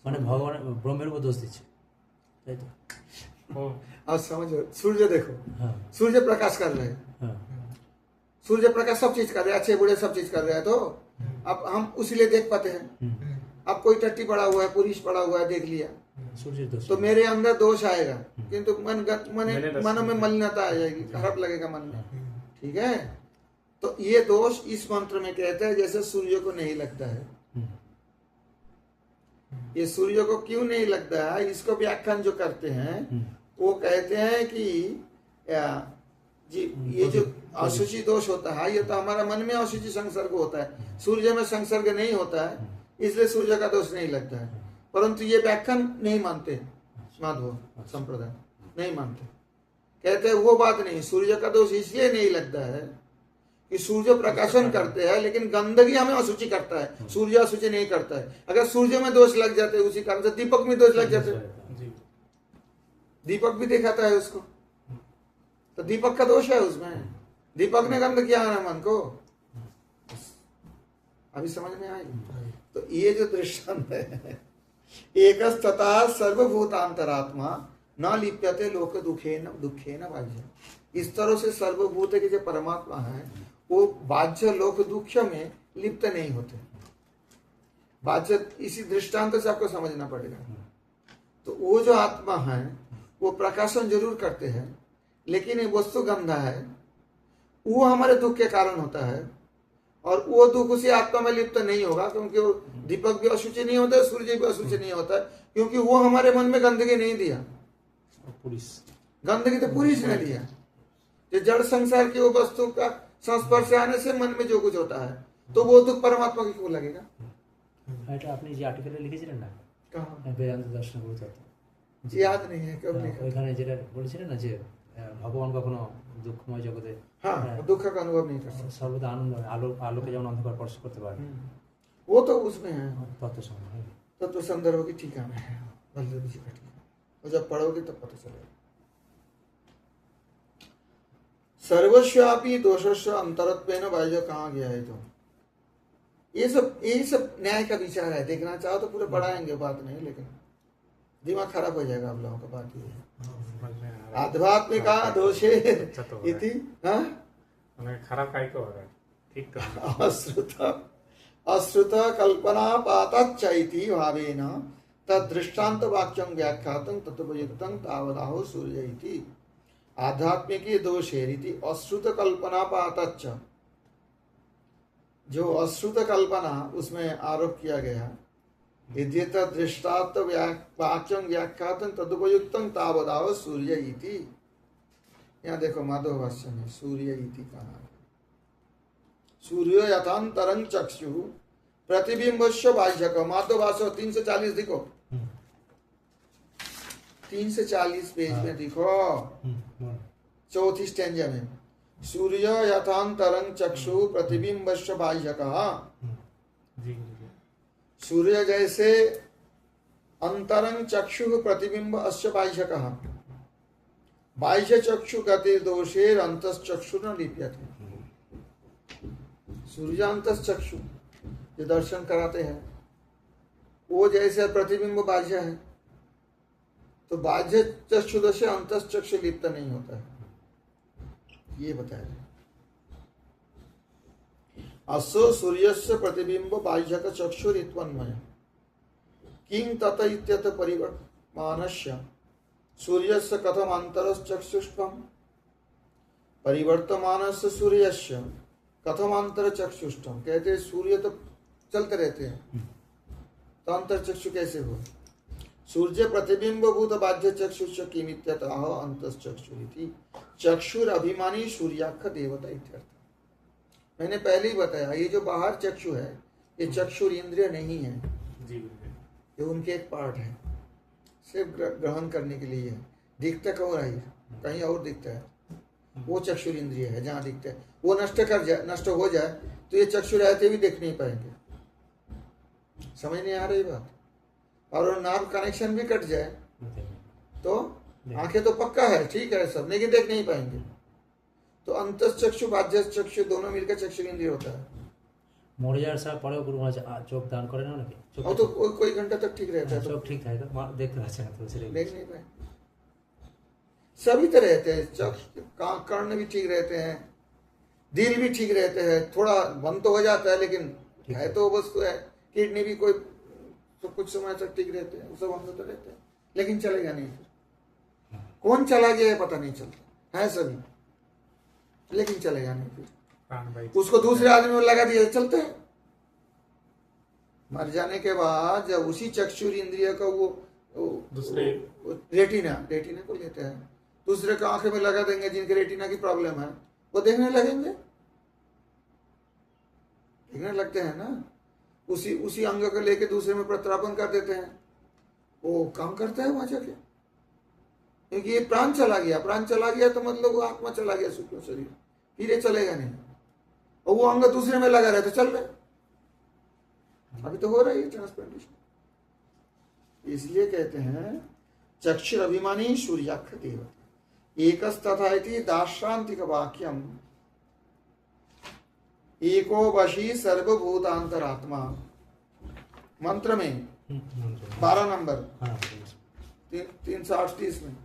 মানে ভগবান ব্রহ্মের উপর দোষ দিচ্ছে, তাই তো? वो आज समझो, सूर्य देखो, হ্যাঁ सूर्य प्रकाश कर रहे हैं, হ্যাঁ सूर्य प्रकाश सब चीज कर रहे हैं, अच्छे बुरे सब चीज कर रहे हैं, तो अब हम उसीलिए देख पाते हैं। अब कोई टट्टी पड़ा हुआ है, पुरुष पड़ा हुआ है, देख लिया সূর্যের দোষ। तो मेरे अंदर दोष आएगा, किंतु मेरे दोष मन में मलिनता आ जाएगी, खराब लगेगा मन में, ठीक है। तो ये दोष इस मंत्र में कहते हैं, जैसे सूर्य को नहीं लगता है। ये सूर्य को क्यों नहीं लगता है, इसको व्याख्यान जो करते हैं वो कहते हैं कि जी ये जो अशुचि दोष होता है, ये तो हमारा मन में अशुचि संसर्ग होता है, सूर्य में संसर्ग नहीं होता है, इसलिए सूर्य का दोष नहीं लगता है। परंतु ये व्याख्यान नहीं मानते माधव संप्रदाय, नहीं मानते, कहते हैं वो बात नहीं, सूर्य का दोष इसलिए नहीं लगता है कि सूर्य प्रकाशन करते हैं, लेकिन गंदगी हमें अशुचि करता है, सूर्य अशुचि नहीं करता है। अगर सूर्य में दोष लग जाते उसी कारण से दीपक में दोष लग जाते, जी दीपक भी दिखाता है उसको, तो दीपक का दोष है उसमें, दीपक ने गंद किया है मन को। अभी समझ में आई? तो ये जो दृष्टांत है, एकस्तथा सर्वभूतांतरात्मा न लिप्यते लोक दुखे न बाह्य, इस तरह से सर्वभूत के जो परमात्मा है वो बाह्य लोक दुख में लिप्त नहीं होते। बाह्य इसी दृष्टांत से आपको समझना पड़ेगा। तो वो जो आत्मा है वो प्रकाशन जरूर करते हैं, लेकिन ये वस्तु गंधा है, वो हमारे दुख के कारण होता है, और वो दुख उसी आत्मा में लिप्त नहीं होगा, क्योंकि वो दीपक भी अशुचि नहीं होता है, सूर्य भी अशुचि नहीं होता है, क्योंकि वो हमारे मन में गंदगी नहीं दिया। पुलिस गंदगी तो पुरुष ने दिया। जो जड़ संसार की वो वस्तु का संस्पर्श आने से मन में जो कुछ होता है, तो वो दुख परमात्मा की क्यों लगेगा? এটা আপনি যে আর্টিকেলে লিখেছিলেন না, कहाँ? বেদান্ত দর্শন গুরু তত্ত্ব, याद नहीं है कब लिखा। ওইখানে যেটা বলেছিলেন না যে ভগবান কখনো দুঃখময় জগতে हाँ, दुख का अनुभव नहीं कर सकते। সর্বদা আনন্দ আলো আলোকে যেমন অন্ধকার স্পর্শ করতে পারে, वो तो उसमें है, তত্ত্ব সম্বন্ধে। तत्व संदर्भ की टीका में है, बलदेव जी का टीका, और जब पढ़ोगे तब पता चलेगा। सर्वस्वापी दोषस्य अंतरत्वेन बाह्य कहाँ गया है? तो यही सब न्याय का विचार है। देखना चाहो तो पूरे पढ़ाएंगे, बात नहीं, लेकिन दिमाग खराब हो जाएगा आप लोगों का। बात ये है, समझ में आ रहा है। आध्यात्मिका दोषे अच्छा तो हो रहा है। इति हाँ? उन्हें खराब काहे को हो रहा है, ठीक तो है। अश्रुत कल्पना पातच्चैति भावेन तदृष्टान्त वाक्यं व्याख्यातं तत्वयुक्तं तावदाहो सूर्य इति आध्यात्मिकी दोषेरिति अश्रुत कल्पना पातच्च, जो अश्रुत कल्पना उसमें आरोप किया गया, यद्यत दृष्टान्त वाक्यं व्याख्यातं तदुपयुक्तं तावदाहो सूर्य इति। यहाँ देखो माधव भाष्य में सूर्य इति कहा है। सूर्य यथांतरं चक्षु प्रतिबिंबस्य बाह्यक, माधव भाष्य 340 देखो, 340 पेज में देखो, चौथी स्टेंजा में सूर्य यथांतरं चक्षु प्रतिबिंबस्य बाह्यक। जी जी। सूर्य जैसे अंतरंग चक्षु प्रतिबिंब अस्य बाह्यक, बाह्य चक्षु गति दोषे अंतश्चक्षु न लिप्यते। सूर्य अंतश्चक्षु जो दर्शन कराते हैं वो जैसे प्रतिबिंब बाह्य है, तो बाह्य चक्षु से अंतश्चक्षु लिप्त नहीं होता है, ये बताया। असो सूर्यस्य प्रतिबिंब बाह्यक चक्षुरित्वन्मय किं तत इत्यत परिवर्तमानस्य सूर्यस्य कथम अंतरश्चक्षुष्टम परिवर्तमानस्य सूर्यस्य कथम अंतर चक्षुष्टम। कहते हैं सूर्य तो चलते रहते हैं, तो अंतर्चक्षु कैसे हुआ? सूर्य प्रतिबिंब भूत बाध्य चक्षुष किमित्यतः अंतश्चक्षुरिति चक्षुर अभिमानी सूर्याख देवता इत्यर्थ। मैंने पहले ही बताया ये जो बाहर चक्षु है ये चक्षुर इंद्रिय नहीं है, जी गुरुदेव। ये उनके एक पार्ट है, सिर्फ ग्रहण करने के लिए है। दिखता कहाँ है? कहीं और दिखता है, वो चक्षुर इंद्रिय है जहाँ दिखता है। वो नष्ट हो जाए तो ये चक्षु रहते भी देख नहीं पाएंगे। समझ नहीं आ रही बात? और नाभ कनेक्शन भी कट जाए तो आंखें तो पक्का है, ठीक है सब, लेकिन देख नहीं पाएंगे। तो अंतश्चक्षु बाह्य चक्षु दोनों मिलकर चक्षु इंद्रिय होता है। মরে যাওয়ার সময় পরেও গুরু মহারাজ চোখ দান করে না নাকি? और तो कोई घंटा तक ठीक रहता है, तो চোখ ঠিক থাকে তো দেখতে পাচ্ছে না, তো সেটাই देख नहीं पाए। सभी तरह रहते हैं, कर्ण भी ठीक रहते हैं, दिल भी ठीक रहते हैं, थोड़ा बंद तो हो जाता है लेकिन है तो वस्तु है। किडनी भी कोई तो कुछ समय तक ठीक रहते हैं, सब अंग तो रहते हैं, लेकिन चलेगा नहीं। फिर कौन चला गया है पता नहीं चलता है सभी, लेकिन चलेगा नहीं। फिर प्राण भाई उसको दूसरे आदमी में लगा दिया चलते हैं। मर जाने के बाद जब उसी चक्षुर इंद्रिय का वो दूसरे रेटिना को लेते हैं, दूसरे को आंखें में लगा देंगे जिनके रेटिना की प्रॉब्लम है, वो देखने लगेंगे, देखने लगते हैं ना। उसी अंग को लेके दूसरे में प्रत्यारोपण कर देते हैं, वो काम करता है वहां जाके। क्योंकि ये प्राण चला गया तो मतलब वो आत्मा चला गया सूक्ष्म शरीर, फिर ये चलेगा नहीं। और वो अंग दूसरे में लगा रहे तो चल रहे, अभी तो हो रही है ट्रांसप्लांटेशन। इसलिए कहते हैं चक्षुर अभिमानी सूर्याख देवता एकस्तथा इति दार्शांतिक वाक्यम एको वशी सर्वभूतांतरात्मा मंत्र में 12 नंबर 338 में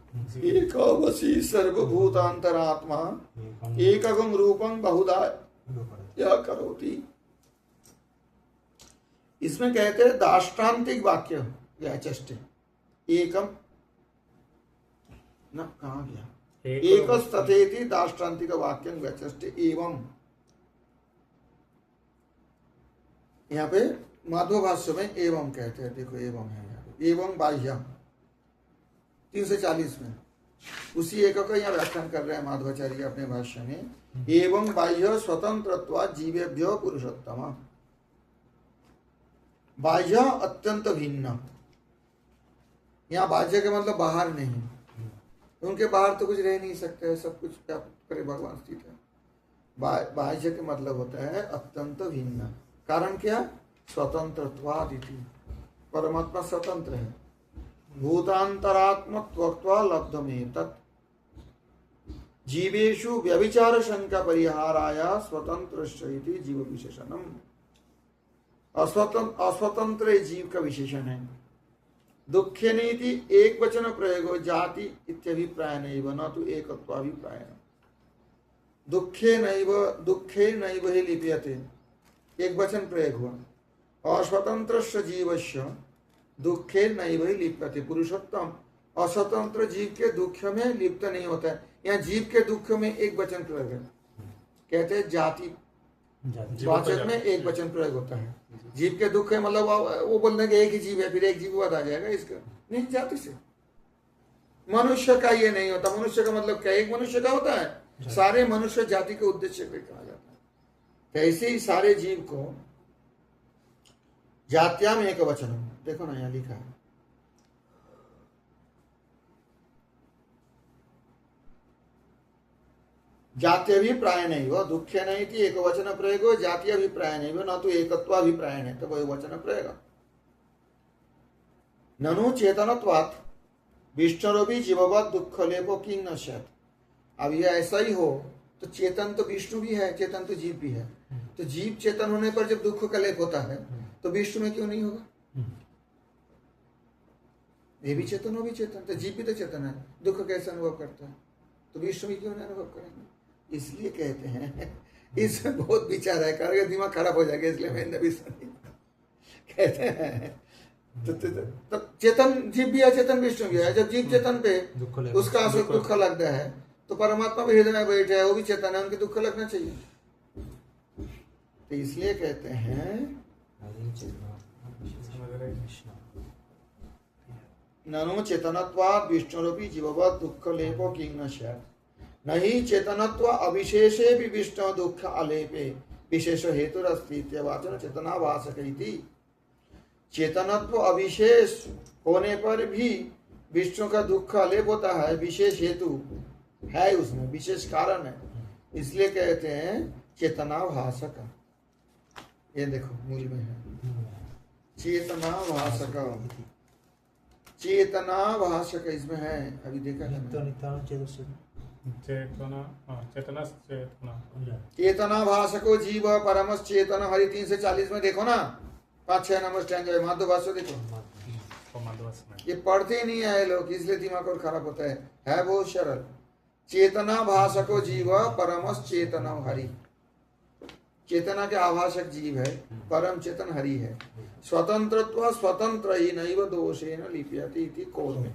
एको वशी सर्वभूतांतरात्मा एकगम रूपं बहुधा यह करोति। इसमें कहते हैं दार्ष्टान्तिक वाक्य व्याचष्टे एकम न कहाँ गया, एकस्तथेति दार्ष्टान्तिक वाक्यं व्याचष्टे एवं। यहाँ पे माधव भाष्य में एवं कहते हैं, देखो एवं है यहाँ पे, एवं बाह्य 340 में उसी एक का यहाँ व्याख्यान कर रहे हैं माधवाचार्य अपने भाष्य में। एवं बाह्य स्वतंत्रत्वा जीवेभ्यो पुरुषोत्तम। बाह्य अत्यंत भिन्न, यहाँ बाह्य का मतलब बाहर नहीं, उनके बाहर तो कुछ रह नहीं सकता है, सब कुछ व्याप्त करे भगवान स्थित है। बाह्य का मतलब होता है अत्यंत भिन्न। कारण क्या? स्वतंत्रत्वादिति, परमात्मा स्वतंत्र है। भूतांतरात्मत्वत्वा लब्धमेतत् जीवेषु व्यभिचार शंका परिहाराय स्वतंत्रस्य इति जीव विशेषणम। अस्वतंत्र जीव का विशेषण है। दुखे नीति एक वचन प्रयोग जाति इत्यभिप्राय नैव न तो एकत्वाभिप्राय। दुखे नैव हि लिप्यते, एक वचन प्रयोग हुआ। अस्वतंत्रस्य जीवस्य दुखे नैव हि लिप्यते। पुरुषोत्तम अस्वतंत्र जीव के दुख में लिप्त नहीं होता है। यहाँ जीव के दुख में एक वचन प्रयोग है, कहते हैं जाति वाचक में एक वचन प्रयोग होता है। जीव के दुख है मतलब वो बोलने के एक ही जीव है, फिर एक जीववाद आ जाएगा इसका नहीं, जाति से। मनुष्य का ये नहीं होता। मनुष्य का मतलब क्या? एक मनुष्य का होता है, सारे मनुष्य जाति के उद्देश्य पे कहा जाता है। ऐसे ही सारे जीव को जात्याम एक वचन, देखो ना यहाँ लिखा है, जाति अभिप्राय नहीं हुआ, दुखे नहीं थी एक वचन प्रयोग हो, जाति अभिप्राय नहीं हुआ, न तो एकत्वाभिप्राय नहीं, तो वही वचन प्रयोग। ननु चेतनत्वात् विष्णुरपि जीववत् दुख लेपो किंग न स्यात्। अब ये ऐसा ही हो तो चेतन तो विष्णु भी है, चेतन तो जीव भी है, तो जीव चेतन होने पर जब दुख का लेप होता है तो विष्णु में क्यों नहीं होगा? ये भी चेतन, वो भी चेतन, तो जीव भी तो चेतन है, दुख कैसे अनुभव करता है, तो विष्णु भी क्यों नहीं अनुभव करेंगे? इसलिए कहते हैं, इसमें बहुत विचार है, करके दिमाग खराब हो जाएगा, इसलिए मैंने भी सुनी। कहते हैं तो चेतन जीव भी है, चेतन विष्णु भी है। जब जीव चेतन पे उसका दुख लगता है तो परमात्मा भी हृदय में बैठे है, वो भी चेतन है, उनके दुख लगना चाहिए। तो इसलिए कहते हैं समझ रहे हैं? ननु चेतनत्वात् विष्णुरूपी जीववत् दुःख लेपो किंग न स्यात् नहीं चेतनत्व अविशेषे भी विष्णु दुःख अलेपे विशेष हेतुरस्ति इत्यवाचन चेतनाभासक इति। चेतनत्व अविशेष होने पर भी विष्णु का दुःख अलेप होता है, विशेष हेतु है, उसमें विशेष कारण है, इसलिए कहते हैं चेतनाभासक। ये देखो मूल में है चेतनाभासक, चेतनाभासक इसमें है, अभी देखा है नित्य मैंने। नित्यानंद चेतस्य चेतना, चेतना चेतना चेतनाभासको जीव परमस चेतन हरि 3 से 40 में देखो ना, 5-6 नंबर स्टैंड है माधव भाष्य देखो। ये पढ़ते ही नहीं आए लोग, इसलिए दिमाग और खराब होता है बहुत सरल। चेतनाभासको जीव परमस चेतन हरि, चेतना के आभासक जीव है, परम चेतन हरि है। स्वतंत्रत्व स्वतंत्र ही नैव दोषेण लिप्यते इति कोड में।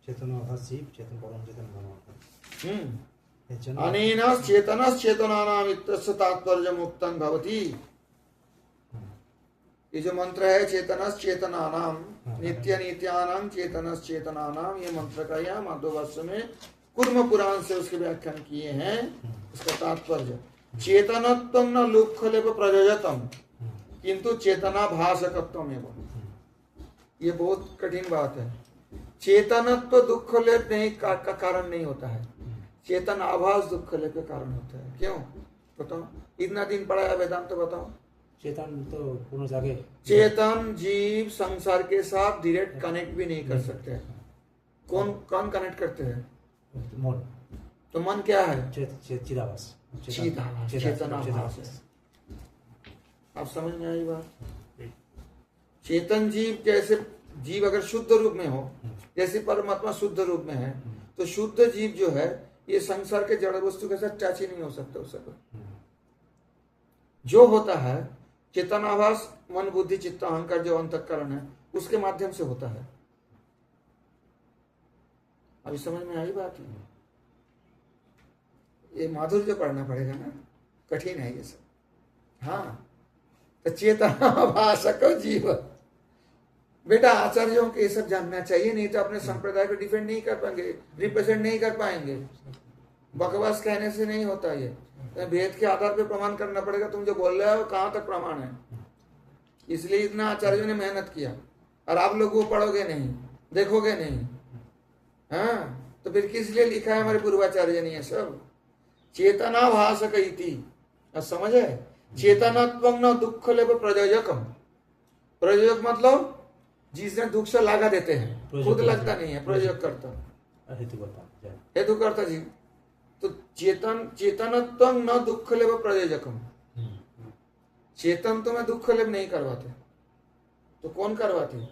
चेतन आभास जीव, चेतन परम चेतन भगवान। अनेन चेतनस् चेतनानाम इत्यस्य तात्पर्य मुक्तं भवति। ये जो मंत्र है चेतनस् चेतनानाम, नित्य नित्यानाम चेतनस् चेतनानाम, ये मंत्र का यहाँ माधवभाष्य में कुर्म पुराण से उसके व्याख्यान किए हैं। उसका तात्पर्य चेतनत्वं न लुक्खलेप प्रयोजतम किंतु चेतना भाषकत्वम एवं। ये बहुत कठिन बात है। चेतनत्व दुख लेप नहीं का कारण नहीं होता है, चेतन आभास दुख लेप का कारण होता है। क्यों बताओ, इतना दिन पढ़ा है वेदांत, तो बताओ। चेतन तो पूर्ण जागे, चेतन जीव संसार के साथ डायरेक्ट कनेक्ट भी नहीं कर सकते। कौन कौन कनेक्ट करते हैं? मन, तो मन क्या है? चिदाभास, चेतनाभास। आप समझ में आई बात? चेतन जीव, जैसे जीव अगर शुद्ध रूप में हो, जैसे परमात्मा शुद्ध रूप में है, तो शुद्ध जीव जो है ये संसार के जड़ वस्तु के साथ टच ही नहीं हो सकता उससे। जो होता है चेतनाभास मन बुद्धि चित्त अहंकार जो अंतःकरण है उसके माध्यम से होता है। अभी समझ में आई बात? ये माधुर्य पढ़ना पड़ेगा ना, कठिन है ये सब। हाँ, तो चेतनाभासक जीव, बेटा आचार्यों को ये सब जानना चाहिए, नहीं तो अपने संप्रदाय को डिफेंड नहीं कर पाएंगे, रिप्रेजेंट नहीं कर पाएंगे। बकवास कहने से नहीं होता ये, तो वेद के आधार पे प्रमाण करना पड़ेगा। तुम जो बोल रहे हो कहाँ तक प्रमाण है, इसलिए इतना आचार्यों ने मेहनत किया। और आप लोग वो पढ़ोगे नहीं, देखोगे नहीं, हाँ, तो फिर किस लिए लिखा है हमारे पूर्वाचार्य ने ये सब? चेतनाभासक इति, समझ है? चेतनत्वं न दुःख लेप प्रयोजकम। प्रयोजक मतलब जिसने दुख से लागा देते हैं, खुद लगता नहीं है, प्रयोग करता, हेतु करता जी। तो चेतनत्वं न दुःख लेप प्रयोजकम, चेतन तो मैं दुःख लेप नहीं करवाते, तो कौन करवाते?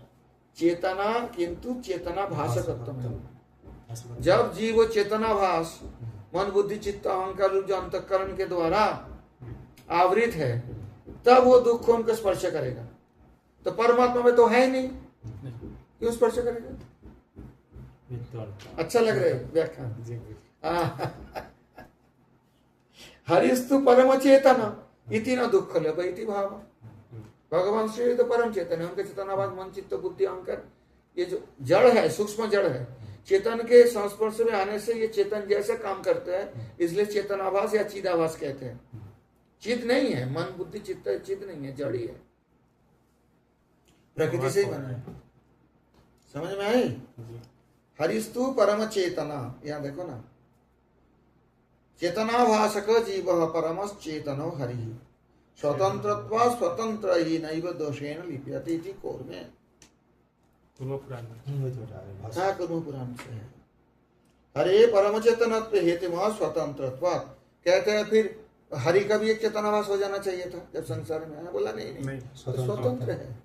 चेतना, किंतु चेतना भाषकत्व। जब जीव चेतनाभास मन बुद्धि चित्त अहंकार रूप जो अंतःकरण के द्वारा आवृत है, तब वो दुख को उनको स्पर्श करेगा। तो परमात्मा में तो है ही नहीं, क्यों स्पर्श करेगा? अच्छा लग रहा है व्याख्यान। हरिस्तु परम चेतन इति न दुःख लेप इति भाव। भगवान श्री तो परम चेतन है, उनके चेतनाभास मन चित्त बुद्धि अहंकार ये जो जड़ है, सूक्ष्म जड़ है, चेतन के संस्पर्श में आने से ये चेतन जैसे काम करते हैं, इसलिए चेतनाभास या चिदाभास कहते हैं। चित नहीं है, मन बुद्धि चित्त चित नहीं है, जड़ ही है, प्रकृति से ही बना है। समझ में आई? हरिस्तु परम चेतना, यहां देखो ना, चेतनाभासक जीव परमस चेतनो हरि स्वतंत्रत्वा स्वतंत्र ही नैव दोषेण लिप्यते इति कोर में। कुर्म पुराण में। हाँ, कुर्म पुराण से है। हरे परम चेतनत्व हेतुमा स्वतंत्रत्वात्, कहते हैं फिर हरि का भी एक चेतनाभास हो जाना चाहिए था जब संसार में आया। बोला नहीं, स्वतंत्र है।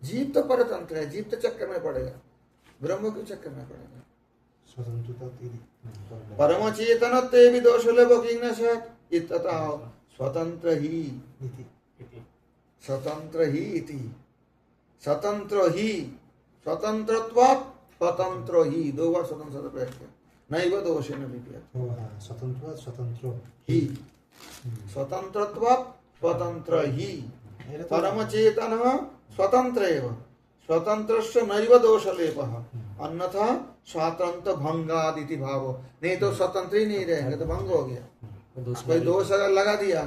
जीव तो परतंत्र है, जीव तो चक्कर में पड़ेगा, ब्रह्म के चक्कर में पड़ेगा। परम चेतनत्व भी दोष लेबो किंग न सत इत्यतः स्वतंत्र ही स्वतंत्र ही इति स्वतंत्र ही स्वतंत्रत्वात् स्वतंत्र ही, दो बार स्वतंत्र शब्द प्रयोग किया। नैव दोषेण लिप्यते स्वतंत्र स्वतंत्र ही, स्वतंत्रत्वात् स्वतंत्र ही এটা তো परम चेतन स्वतंत्र एव स्वतंत्र नैव दोष लेप अन्यथा स्वातंत्र भंगादिति भाव। नहीं तो स्वतंत्र ही नहीं रहेंगे तो भंग हो गया। দোষ कोई दोष अगर लगा दिया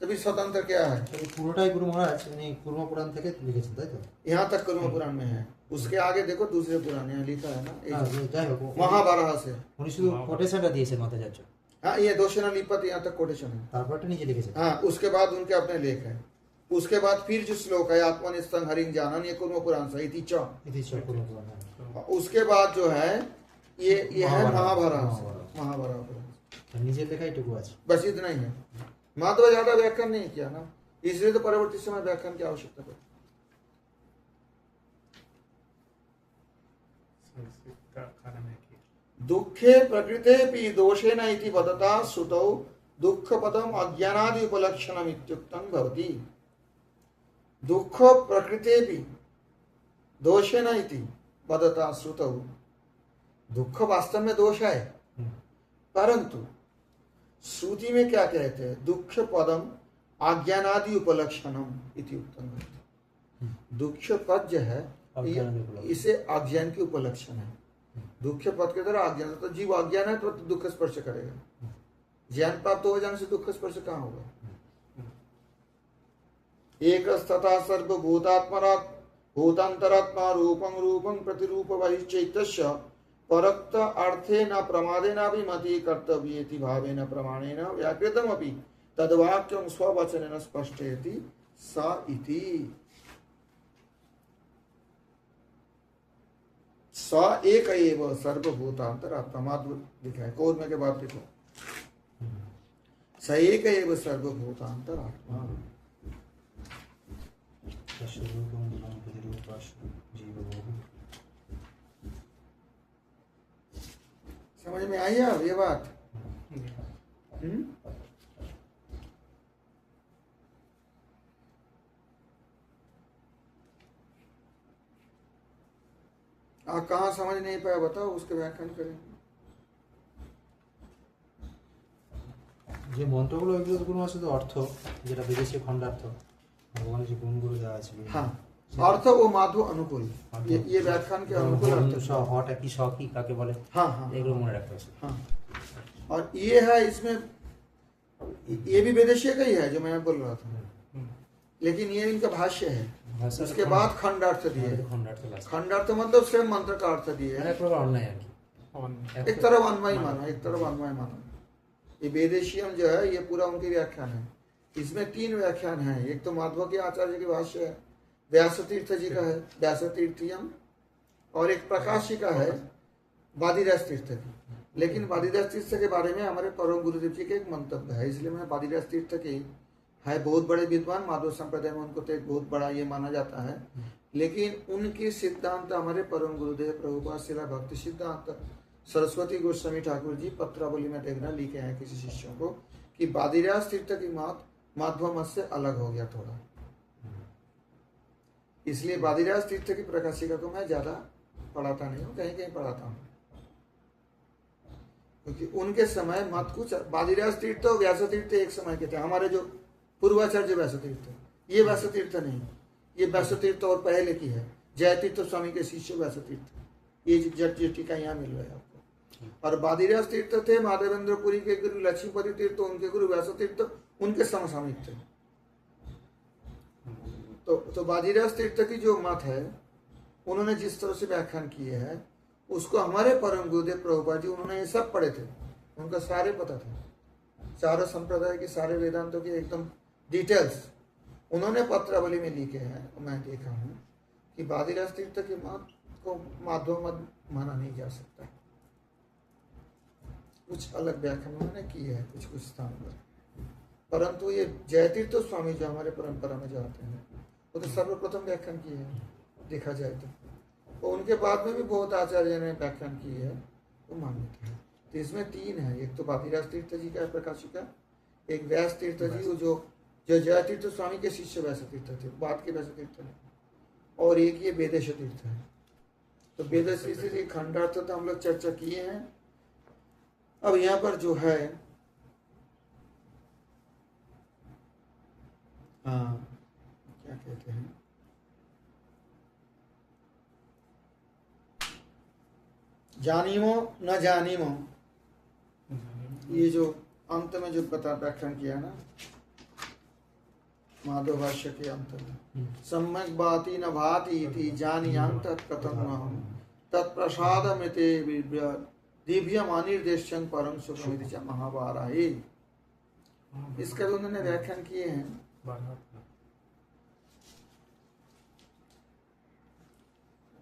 तभी स्वतंत्र क्या है। এই পুরোটাই গুরু মহারাজ উনি কুর্ম পুরাণ থেকে লিখেছেন তাই তো? यहाँ तक कर्म पुराण में है, उसके आगे देखो दूसरे पुराण यहाँ लिखा है ना হ্যাঁ, যাই হোক महाभारत से। উনি শুধু কোটেশনটা দিয়েছেন মাতাচার্য, हाँ ये दोषना लिपत यहाँ तक कोटेशन है। তারপরটা নিজে লিখেছেন। हाँ उसके बाद उनके अपने लेख है। उसके बाद फिर जो श्लोक है आत्मनिष्ठं हरिं जानन ये कुर्म पुराण से इति च। ইতিশ্চর কুর্ম পুরাণ, হ্যাঁ। उसके बाद जो है ये है महाभारत से। महाभारत। महाभारत আর নিজের লেখা এটুকু আছে। बस इतना ही है। माधव ज्यादा व्याख्यान नहीं किया ना, इसलिए तो परवर्ती समय व्याख्यान की आवश्यकता पड़ी। इसका कारण है कि दुखे प्रकृते पि दोषेण इति वदता श्रुतौ दुःख पदम अज्ञानादि उपलक्षणम इत्युक्तं भवति। दुःख प्रकृते पि दोषेण इति वदता श्रुतौ, दुःख वास्तव में दोष है, परंतु श्रुति में क्या कहते हैं, दुःख पदम अज्ञानादि उपलक्षणम इति उक्तं भवति। दुःख पद जो है इसे अज्ञान की उपलक्षण है। दुःख पद के द्वारा अज्ञान, तो जीव अज्ञान है तो दुख स्पर्श करेगा। ज्ञान प्राप्त हो जाने से दुख स्पर्श कहाँ होगा। एक तथा सर्वभूतात्मरात् भूतांतरात्मा रूपं रूपं प्रतिरूप बहिश्चैतस्य परक्त अर्थे न प्रमादे न विमति कर्तव्येति भावेन प्रमाणेन व्याकृतमपि तद्वाक्यं स्ववचनेन स्पष्टयति स इति। स एक एव सर्वभूतांतरात्मा। माधव लिखा है कोद में के बाद देखो, स एक एव सर्वभूतांतरात्मा। स्वरूपं गुणं प्रतिरूपस्य जीवभोगः। समझ में आई अब ये बात। आप कहाँ समझ नहीं पाया बताओ, उसके व्याख्यान करेंगे। যে মন্ত্রগুলো এগুলো তো কোনো শুধু অর্থ, যেটা বিদেশি খণ্ডার্থ ভগবানের যে গুণগুলো দেওয়া আছে। हाँ अर्थ वो माधव अनुकूल, ये व्याख्यान के अनुकूल अर्थ। হটা কি স কি কাকে বলে, हाँ हाँ এগুলো মনে রাখতে হবে। हाँ। और ये है इसमें, ये भी विदेशी का ही है जो मैं बोल रहा था, लेकिन ये इनका भाष्य है। उसके बाद खंडार्थ दिए। खंडार्थ मतलब स्वयं मंत्र का अर्थ दिए है। অন্যায় আর কি। एक तरफ अन्वय मानो, एक तरफ अन्वय मानो। ये वेदेशियम जो है ये पूरा उनकी व्याख्यान है। इसमें 3 व्याख्यान है। एक तो माधव के आचार्य के भाष्य है, व्यास तीर्थ जी का है व्यास तीर्थयम, और एक प्रकाशी का है वादिराज तीर्थ की। लेकिन वादिराज तीर्थ के बारे में हमारे परम गुरुदेव जी के एक मंतव्य है, इसलिए मैं वादिराज तीर्थ के है बहुत बड़े विद्वान, माधव संप्रदाय में उनको तो एक बहुत बड़ा ये माना जाता है। लेकिन उनके सिद्धांत हमारे परम गुरुदेव प्रभुपाद शिला भक्ति सिद्धांत सरस्वती गोस्वामी ठाकुर जी पत्रावली में देखना लिखे हैं किसी शिष्यों को कि वादिराज तीर्थ की मात माधव मत से अलग हो गया थोड़ा। इसलिए वादिराज तीर्थ की प्रकाशिका को मैं ज्यादा पढ़ाता नहीं हूँ, कहीं कहीं पढ़ाता हूँ, क्योंकि उनके समय मत कुछ वादिराज तीर्थ और व्यास तीर्थ एक समय के थे। हमारे जो पूर्वाचार्य व्यास तीर्थ, ये व्यास तीर्थ नहीं, ये व्यास तीर्थ और पहले की है। जय तीर्थ स्वामी के शिष्य व्यास तीर्थ, ये जट टीका यहाँ मिल रहा है आपको। और वादिराज तीर्थ थे माधवेंद्रपुरी के गुरु लक्ष्मीपति तीर्थ, उनके गुरु व्यास तीर्थ उनके समसामयिक थे। तो वादिराज तीर्थ की जो मत है उन्होंने जिस तरह से व्याख्यान किए हैं उसको हमारे परम गुरुदेव प्रभुपाद जी उन्होंने ये सब पढ़े थे, उनका सारे पता था। चारों संप्रदाय के सारे वेदांतों के एकदम डिटेल्स उन्होंने पत्रावली में लिखे हैं। मैं देखा हूँ कि वादिराज तीर्थ के मत को माधव मत माना नहीं जा सकता। कुछ अलग व्याख्यान उन्होंने किए हैं कुछ कुछ स्थान पर, परंतु ये जयतीर्थ स्वामी जो हमारे परंपरा में जाते हैं वो तो सर्वप्रथम व्याख्यान किए हैं देखा जाए तो उनके बाद में भी बहुत आचार्य ने व्याख्यान किए हैं, वो मान्यता है। तो इसमें 3 है, एक तो वादिराज तीर्थ जी का प्रकाशिका, एक व्यास तीर्थ जी जो जयतीर्थ स्वामी के शिष्य व्यास तीर्थ थे, बाद के व्यास तीर्थ है, और एक ये वेदेश तीर्थ है। तो वेदेश तीर्थ जी खंडार्थ तो हम लोग चर्चा किए हैं। अब यहाँ पर जो है हाँ क्या कहते हैं, जानीमो न जानीमो, ये जो अंत में जो बता व्याख्यान किया ना माधव भाष्य के अंत में, सम्यक भाति न भाति इति जानीयां तत्कथं अहं तत्प्रसादमिते दिव्यम अनिर्देश्यं परम सुखमिति च महाभारते। इसका तो उन्होंने व्याख्यान किए हैं।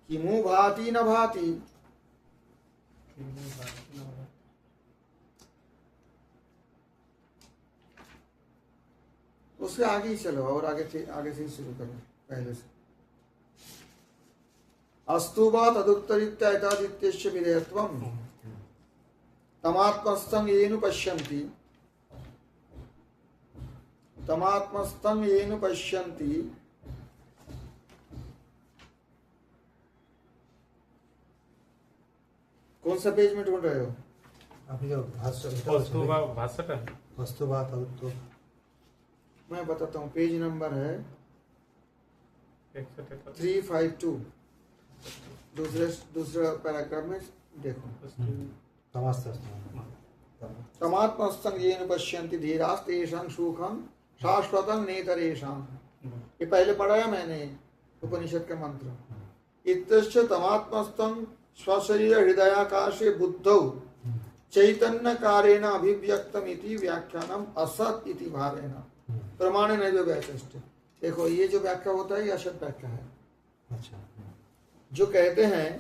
किमु भाति न भाति, उससे आगे ही चलो और आगे से ही शुरू करो पहले से। अस्तु वा तदुत्तरीत्या एतादित्यस्य विधेयत्वम् तमात्मस्थं येनु पश्यन्ति, तमात्मस्थं येनु पश्यन्ति, कौन सा पेज में ढूंढ रहे हो? अभी जो भाष्य वस्तुवाद तो मैं बताता हूँ, पेज नंबर है 352, दूसरा पैराग्राफ में देखो। तमात्मस्थं येन पश्यन्ति धीरास्तेषां सुखं शाश्वतं नेतरेषां, ये पहले पढ़ाया मैंने उपनिषद का मंत्र। इत्यस्य तमात्मस्थं स्वशरीर हृदयाकाशे बुद्धौ चैतन्यकारेण अभिव्यक्तमिति व्याख्यानम असत इति भावेन प्रमाणेन जो व्याचष्टे। देखो ये जो व्याख्या होता है ये असत व्याख्या है। अच्छा, जो कहते हैं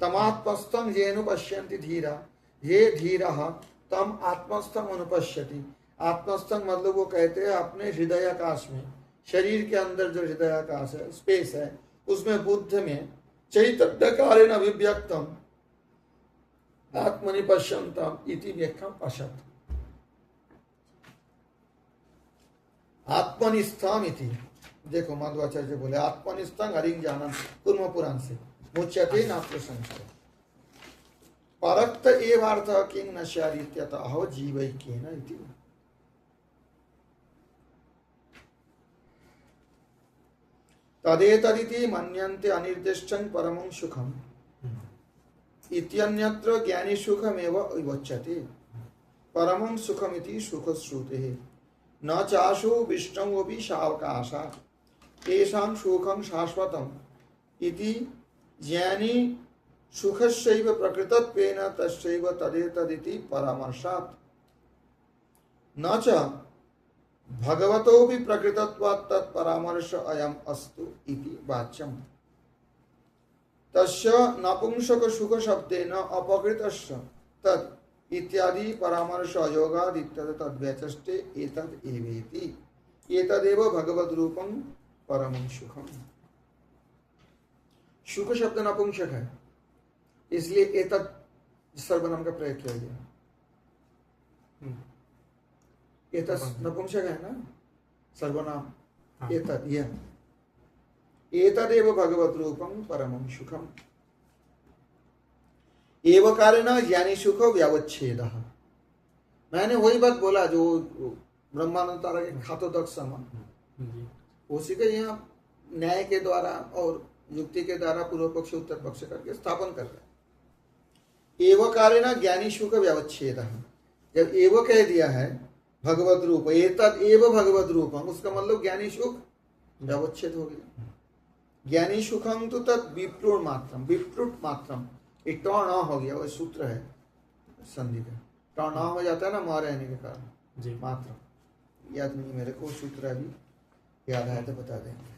तमात्मस्थं येनु पश्यन्ति धीरा, ये धीरः तम आत्मस्थं अनुपश्यति। आत्मस्थं मतलब वो कहते हैं अपने हृदयाकाश में, शरीर के अंदर जो हृदयाकाश है, स्पेस है, उसमें बुद्ध में चैतन्यकारेण अभिव्यक्तम आत्मनि पश्यन्तम इति व्याख्याम असत। आत्मनिस्थाम इति, देखो माधवाचार्य बोले आत्मनिस्थं हरिं ज्ञानम कुर्म पुराण से मुच्यते नात्र संशय परक्त एवार्थ किं न स्यादित्यतः जीवैक्येन इति। तदेतदिति मन्यन्ते अनिर्दिष्टं परमं सुखम् इत्यन्यत्र ज्ञानी सुखमेव विवच्यते। परमं सुखमिति सुखश्रुतेः न चाशु विष्णुवपि सावकाशात् तेषां सुखं शाश्वतम् इति ज्ञानी सुखस्यैव प्रकृतत्वेन तस्यैव तदेतदिति परामर्शात् न च भगवतोऽपि प्रकृतत्वात् तत्परामर्श अयम् अस्तु इति वाच्यम्। तस्य नपुंसक सुख शब्देन अपकृतस्य तत् इत्यादि परामर्श अयोगाद् इत्यत तद्व्यचष्टे एतद् एवेति। एतदेव भगवद् रूपं परमं सुखम्। सुख शब्द नपुंसक है, इसलिए एतद् सर्वनाम का प्रयोग किया गया। एतत् नपुंसक है ना, सर्वनाम एतद्, यह एतदेव भगवत रूपं परमं सुखम्। एवकारेण ज्ञानी सुख व्यावच्छेदः। मैंने वही बात बोला जो ब्रह्मानंद तारा के खातोदक समान, उसी का यहाँ न्याय के द्वारा और युक्ति के द्वारा पूर्व पक्ष उत्तर पक्ष करके स्थापन कर रहे हैं। एवकारेण ज्ञानी सुख व्यावच्छेदः, जब एव कह दिया है भगवत रूप, एतद एव भगवत रूपम, उसका मतलब ज्ञानी सुख व्यावच्छेद हो गया। ज्ञानी सुखम तो तद विप्रुट मात्रम, विप्रुट मात्रम, एक टॉ न हो गया, वो सूत्र है संधि का, टॉ न हो जाता है ना मां रहने के कारण, मात्रम याद नहीं मेरे को, सूत्र अभी याद आया तो बता देंगे।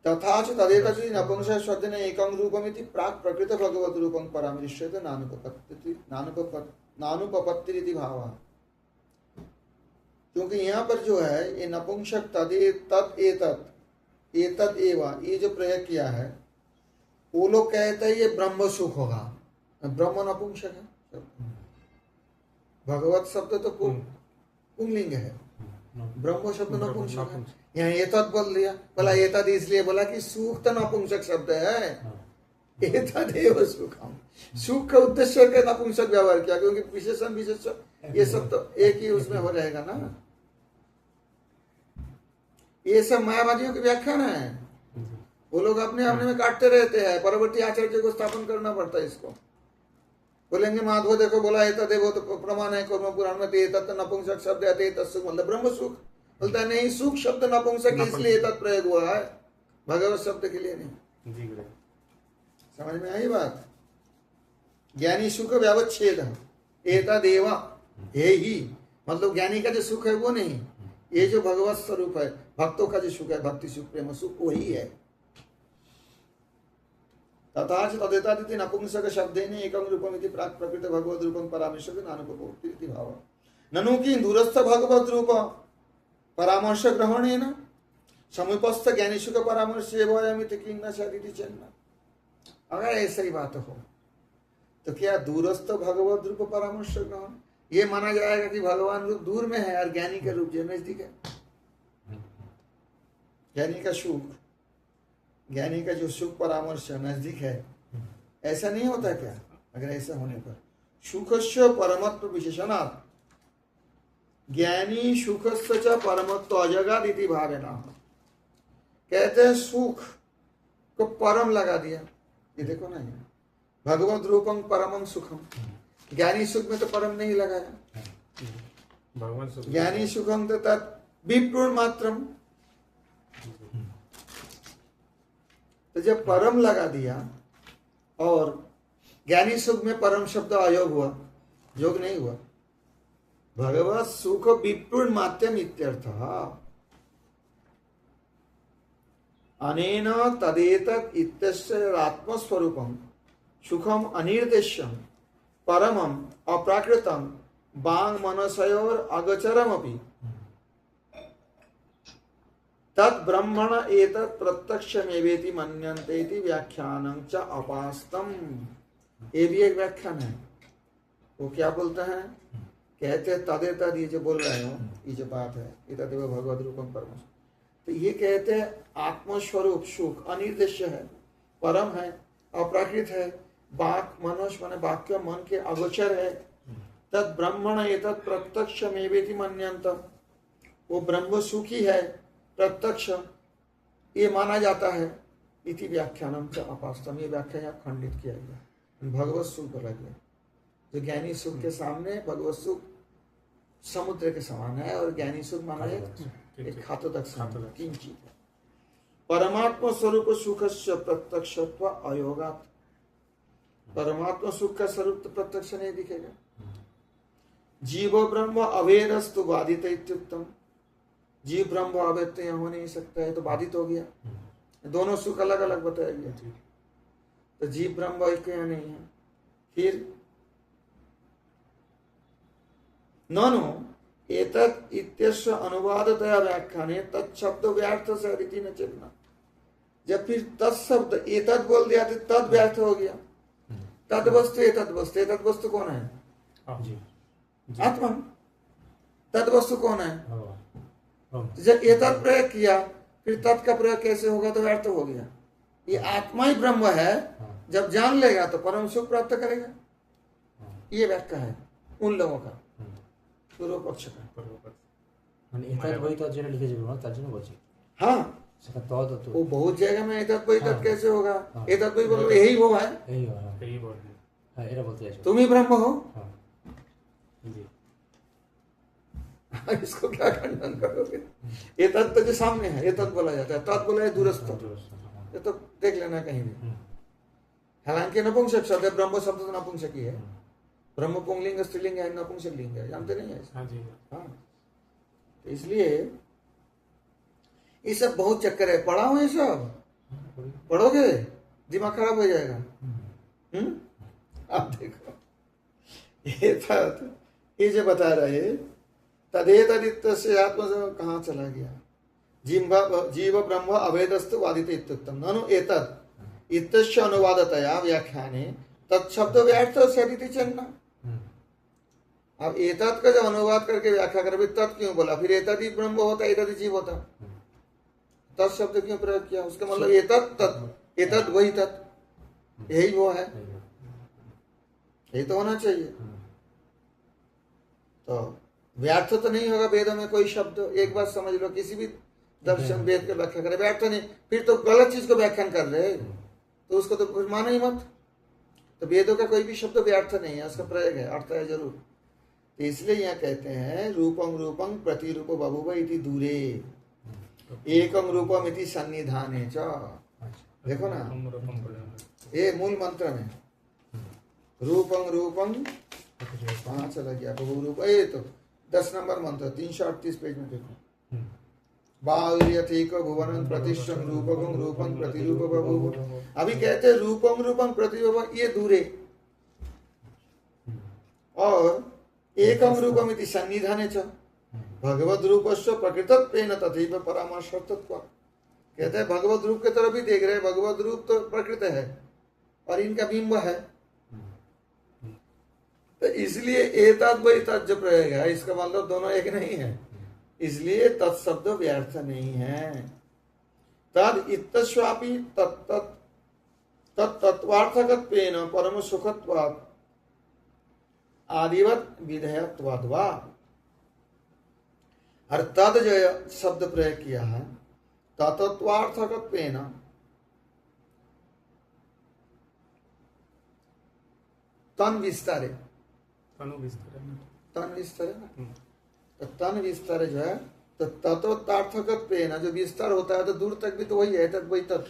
तथा च तदेतद् नपुंसक शब्देन एकं रूपमिति प्राक् प्रकृत भगवत रूपं परामृश्यते नानुपपत्तिरिति भावः। क्योंकि यहाँ पर जो है ये नपुंसक एतत् एव, ये जो प्रयोग किया है, वो लोग कहते हैं ये ब्रह्म सुख होगा, ब्रह्म नपुंसक है। भगवत शब्द तो पुंलिंग है, ब्रह्म शब्द नपुंसक है। यहाँ एतत् बोल दिया, बोला एतत् इसलिए बोला कि सुख तो नपुंसक शब्द है, एतदेव सुखम, सुख का उद्देश्य के नपुंसक व्यवहार किया, क्योंकि विशेषण विशेष ये सब तो एक ही उसमें हो रहेगा ना। ये सब मायावादियों के व्याख्यान है। वो लोग अपने अपने में काटते रहते हैं, परवर्ती आचार्य को स्थापन करना पड़ता है इसको। बोलेंगे माधव देखो बोला है तदेव तो प्रमाण है कर्म पुराण में ते तत् नपुंसक शब्द है ते तत्सुख मतलब ब्रह्म सुख। बोलता है नहीं, सुख शब्द नपुंसक इसलिए तत्प्रयोग हुआ है, भगवत शब्द के लिए नहीं। जी गुरु। समझ में आई बात? ज्ञानी सुख व्यवच्छेद एतदेव, ये ही मतलब ज्ञानी का जो सुख है वो नहीं, ये जो भगवत स्वरूप है, भक्तों का जो सुख है, भक्ति सुख प्रेम सुख वही है। तथा च तदेतादिति नपुंसक शब्देन एकं रूपमिति प्राक् प्रकृत भगवद रूपं परामर्शक नानुपभोक्ति इति भाव। ननु कि दूरस्थ भगवद रूप परामर्श ग्रहणेन समीपस्थ ज्ञानी सुख परामर्श एवयमिति किं न स्यादिति चेन्न। अगर ऐसा ही बात हो तो क्या दूरस्थ भगवद रूप परामर्श ग्रहण ये माना जाएगा कि भगवान रूप दूर में है और ज्ञानी का रूप जो नजदीक है? ज्ञानी का सुख, ज्ञानी का जो सुख परामर्श नजदीक है, ऐसा नहीं होता क्या? अगर ऐसा होने पर सुखस्य परमत्व विशेषणात् ज्ञानी सुखस्य च परमत्व अजगादिति भावेना, कहते हैं सुख को परम लगा दिया। ये देखो ना, ये भगवत रूपम परमम सुखम, ज्ञानी सुख में तो परम नहीं लगाया। भगवान सुख ज्ञानी सुखम तो तत् विप्रुण मात्रम, तो जब परम लगा दिया और ज्ञानी सुख में परम शब्द अयोग हुआ, योग नहीं हुआ। भगवत सुख विप्रुण मात्यम इत्यर्थ। अनेन तदेतत् इत्यस्य आत्मस्वरूपम सुखम अनिर्देश्यम परमम अप्राकृतम बांग मनसयोर अगोचरमपि तत् ब्रह्मण एतत् प्रत्यक्षमेवेति मन्यन्ते इति व्याख्यानं च अपास्तम। ये भी एक व्याख्यान है। वो क्या बोलता है? कहते हैं तदेतत्, ये जो बोल रहे हो, ये जो बात है, एतदेव भगवद रूपम परम, तो ये कहते हैं आत्मस्वरूप सुख अनिर्देश्य है, परम है, अप्राकृत है, वाक मनुष्य माने वाक्य मन के अगोचर है। तत् ब्रह्मण एतत् प्रत्यक्षमेवेति मन्यन्त, वो ब्रह्म सुखी है, प्रत्यक्ष ये माना जाता है। इति व्याख्यानम च अपास्तम, ये व्याख्या यहाँ खंडित किया गया। भगवत सुख बोला गया, जो ज्ञानी सुख के सामने भगवत सुख समुद्र के समान है, और ज्ञानी सुख माना एक खातों तक समान किंचित है। परमात्मा स्वरूप सुखस्य प्रत्यक्षत्व अयोगात्, परमात्मा सुख का स्वरूप तो प्रत्यक्ष नहीं दिखेगा। जीव ब्रह्म अवेरस्तु बाधित इत्युक्तम, जीव ब्रह्म अवैध तो यहाँ हो नहीं सकता है, तो बाधित हो गया। दोनों सुख अलग अलग बताया गया, तो जीव ब्रह्म एक यहाँ नहीं है। फिर ननु एतत् इत्यस्य अनुवादतया व्याख्याने तत्शब्द व्यर्थ से रीति न चलना। जब फिर तत्शब्द एतत् बोल दिया तो तद व्यर्थ हो गया। तद वस्तु एतत् वस्तु, एतत् वस्तु कौन है? आत्मा। तद वस्तु कौन है? जब एतत् प्रयोग किया फिर तत् का प्रयोग कैसे होगा? तो व्यर्थ हो गया। ये आत्मा ही ब्रह्म है, जब जान लेगा तो परम सुख प्राप्त करेगा। ये व्याख्या है उन लोगों का, पूर्व पक्ष का। মানে এটার বই তো যেটা লিখেছে না তার জন্য বলছি। हाँ, সেটা তো তো वो बहुत जगह में एतत् वही तत् कैसे होगा? एतत् वही बोलो यही वो है, এই হয়। यही बोल रहे हैं। হ্যাঁ এটা বলতে চাইছো। तुम ही ब्रह्म हो। হ্যাঁ জি। इसको क्या खंडन करोगे? एतत् तो जो सामने है एतत् बोला जाता है, तत् बोला है दूरस्थ। ये तो देख लेना कहीं भी। हालांकि नपुंसक शब्द है, ब्रह्म शब्द तो नपुंसक ही है। ब्रह्म पुंगलिंग स्त्रीलिंग है, नपुंसक लिंग है, जानते नहीं है? हाँ जी। हाँ, तो इसलिए ये सब बहुत चक्कर है। पढ़ा हो ये सब? पढ़ोगे दिमाग खराब हो जाएगा। आप देखो ये था, ये जो बता रहे तदेतदित्य से आत्मा कहाँ चला गया? जीव ब्रह्म अभेदस्तु वादित इत्युक्तम ननु एतत् इत्यस्य अनुवादतया व्याख्याने तत्शब्द व्यर्थ सदिति चन्ना। अब एतत् का जब अनुवाद करके व्याख्या कर, तत् क्यों बोला? फिर एतत् ही ब्रह्म होता, एतत् ही जीव होता, तत् शब्द क्यों प्रयोग किया? उसका मतलब एतत् तत्, एतत् वही तत्, यही वो है, यही तो होना चाहिए। तो व्यर्थ तो नहीं होगा वेदों में कोई शब्द। एक बात समझ लो, किसी भी दर्शन वेद के व्याख्या करे, व्याख्या नहीं, फिर तो गलत चीज को व्याख्यान कर रहे, तो उसको तो फिर मानो ही मत। तो वेदों का कोई भी शब्द व्यर्थ नहीं है, उसका प्रयोग है, अर्थ है जरूर। तो इसलिए यहाँ कहते हैं रूपं रूपं प्रतिरूप बभूव इति दूरे एकं रूपम इति सन्निधाने च। देखो ना, ये मूल मंत्र में रूपं रूपं, कहाँ चला गया बहु रूप, ये तो 10 नंबर मंत्र 338 पेज में देखो। बाहुल्यथेक भुवनं प्रतिष्ठं रूपकं रूपं प्रतिरूप बभूव। अभी कहते हैं रूपं रूपं प्रतिरूप, ये दूरे, और एकं रूपम इति सन्निधाने च भगवद रूपस्य प्रकृतत्वेन तथैव परामर्शत्व। कहते हैं भगवत रूप की तरफ भी देख रहे हैं, भगवत रूप तो प्रकृत है और इनका बिंब है, तो इसलिए एतद् व एतद् जो प्रयोग है, इसका मतलब दोनों एक नहीं है, इसलिए तत्शब्द व्यर्थ नहीं है। तद इत्तस्वापि तत्तत्वार्थकत्वेन परम सुखत्वात् आदिवत विधेयत्वाद् वा। और तद जो शब्द प्रयोग किया है तत्त्वार्थकत्वेन, तन विस्तारे, तन विस्तारे ना, तो तन विस्तारे जो है, तो तत्त्वार्थकत्वेन जो विस्तार होता है तो दूर तक भी तो वही है, तत् वही तत्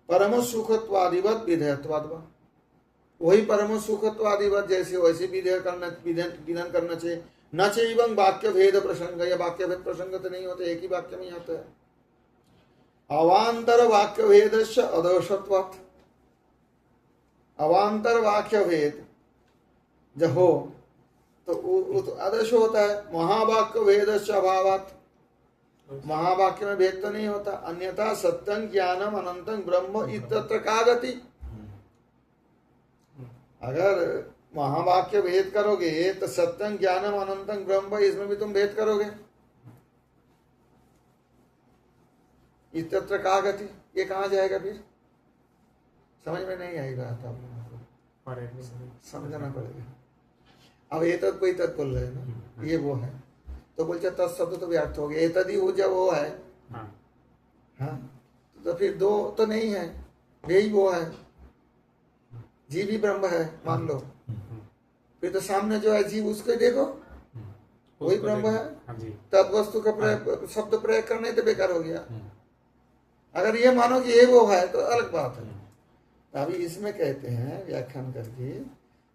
परम सुखत्वादिवत विधेयत्वाद् वा। वही परम सुखत्वादिवत जैसे वैसे विधान करना चाहिए। न चैवं वाक्य भेद प्रसंग, या वाक्य भेद प्रसंग तो नहीं होते, एक ही वाक्य में आता है। अवांतर वाक्य भेदस्य अदोषत्वात्, अवांतर वाक्य भेद जब हो तो वो तो आदर्श होता है। महावाक्य भेदस्य अभावात्, महावाक्य में भेद तो नहीं होता। अन्यथा सत्यं ज्ञानम अनंतं ब्रह्म इत्यत्र का गति। अगर महावाक्य भेद करोगे तो सत्यं ज्ञानम अनंतं ब्रह्म, इसमें भी तुम भेद करोगे। इत्यत्र का गति, ये कहाँ जाएगा फिर, समझ में नहीं आई बात, आप लोगों को समझना पड़ेगा। अब ये तत् कोई तत् बोल रहे हैं ना, ये वो है, तो बोलते तत्शब्द तो व्यर्थ हो गया। ये तद ही वो जब वो है, हाँ, तो फिर दो तो नहीं है, यही वो है, जीव ही ब्रह्म है मान लो, फिर तो सामने जो है जीव उसको देखो, वही ब्रह्म है। तद वस्तु का प्रयोग, शब्द प्रयोग करने तो बेकार हो गया। अगर ये मानो कि ये वो है तो अलग बात है। अभी इसमें कहते हैं व्याख्यान करके,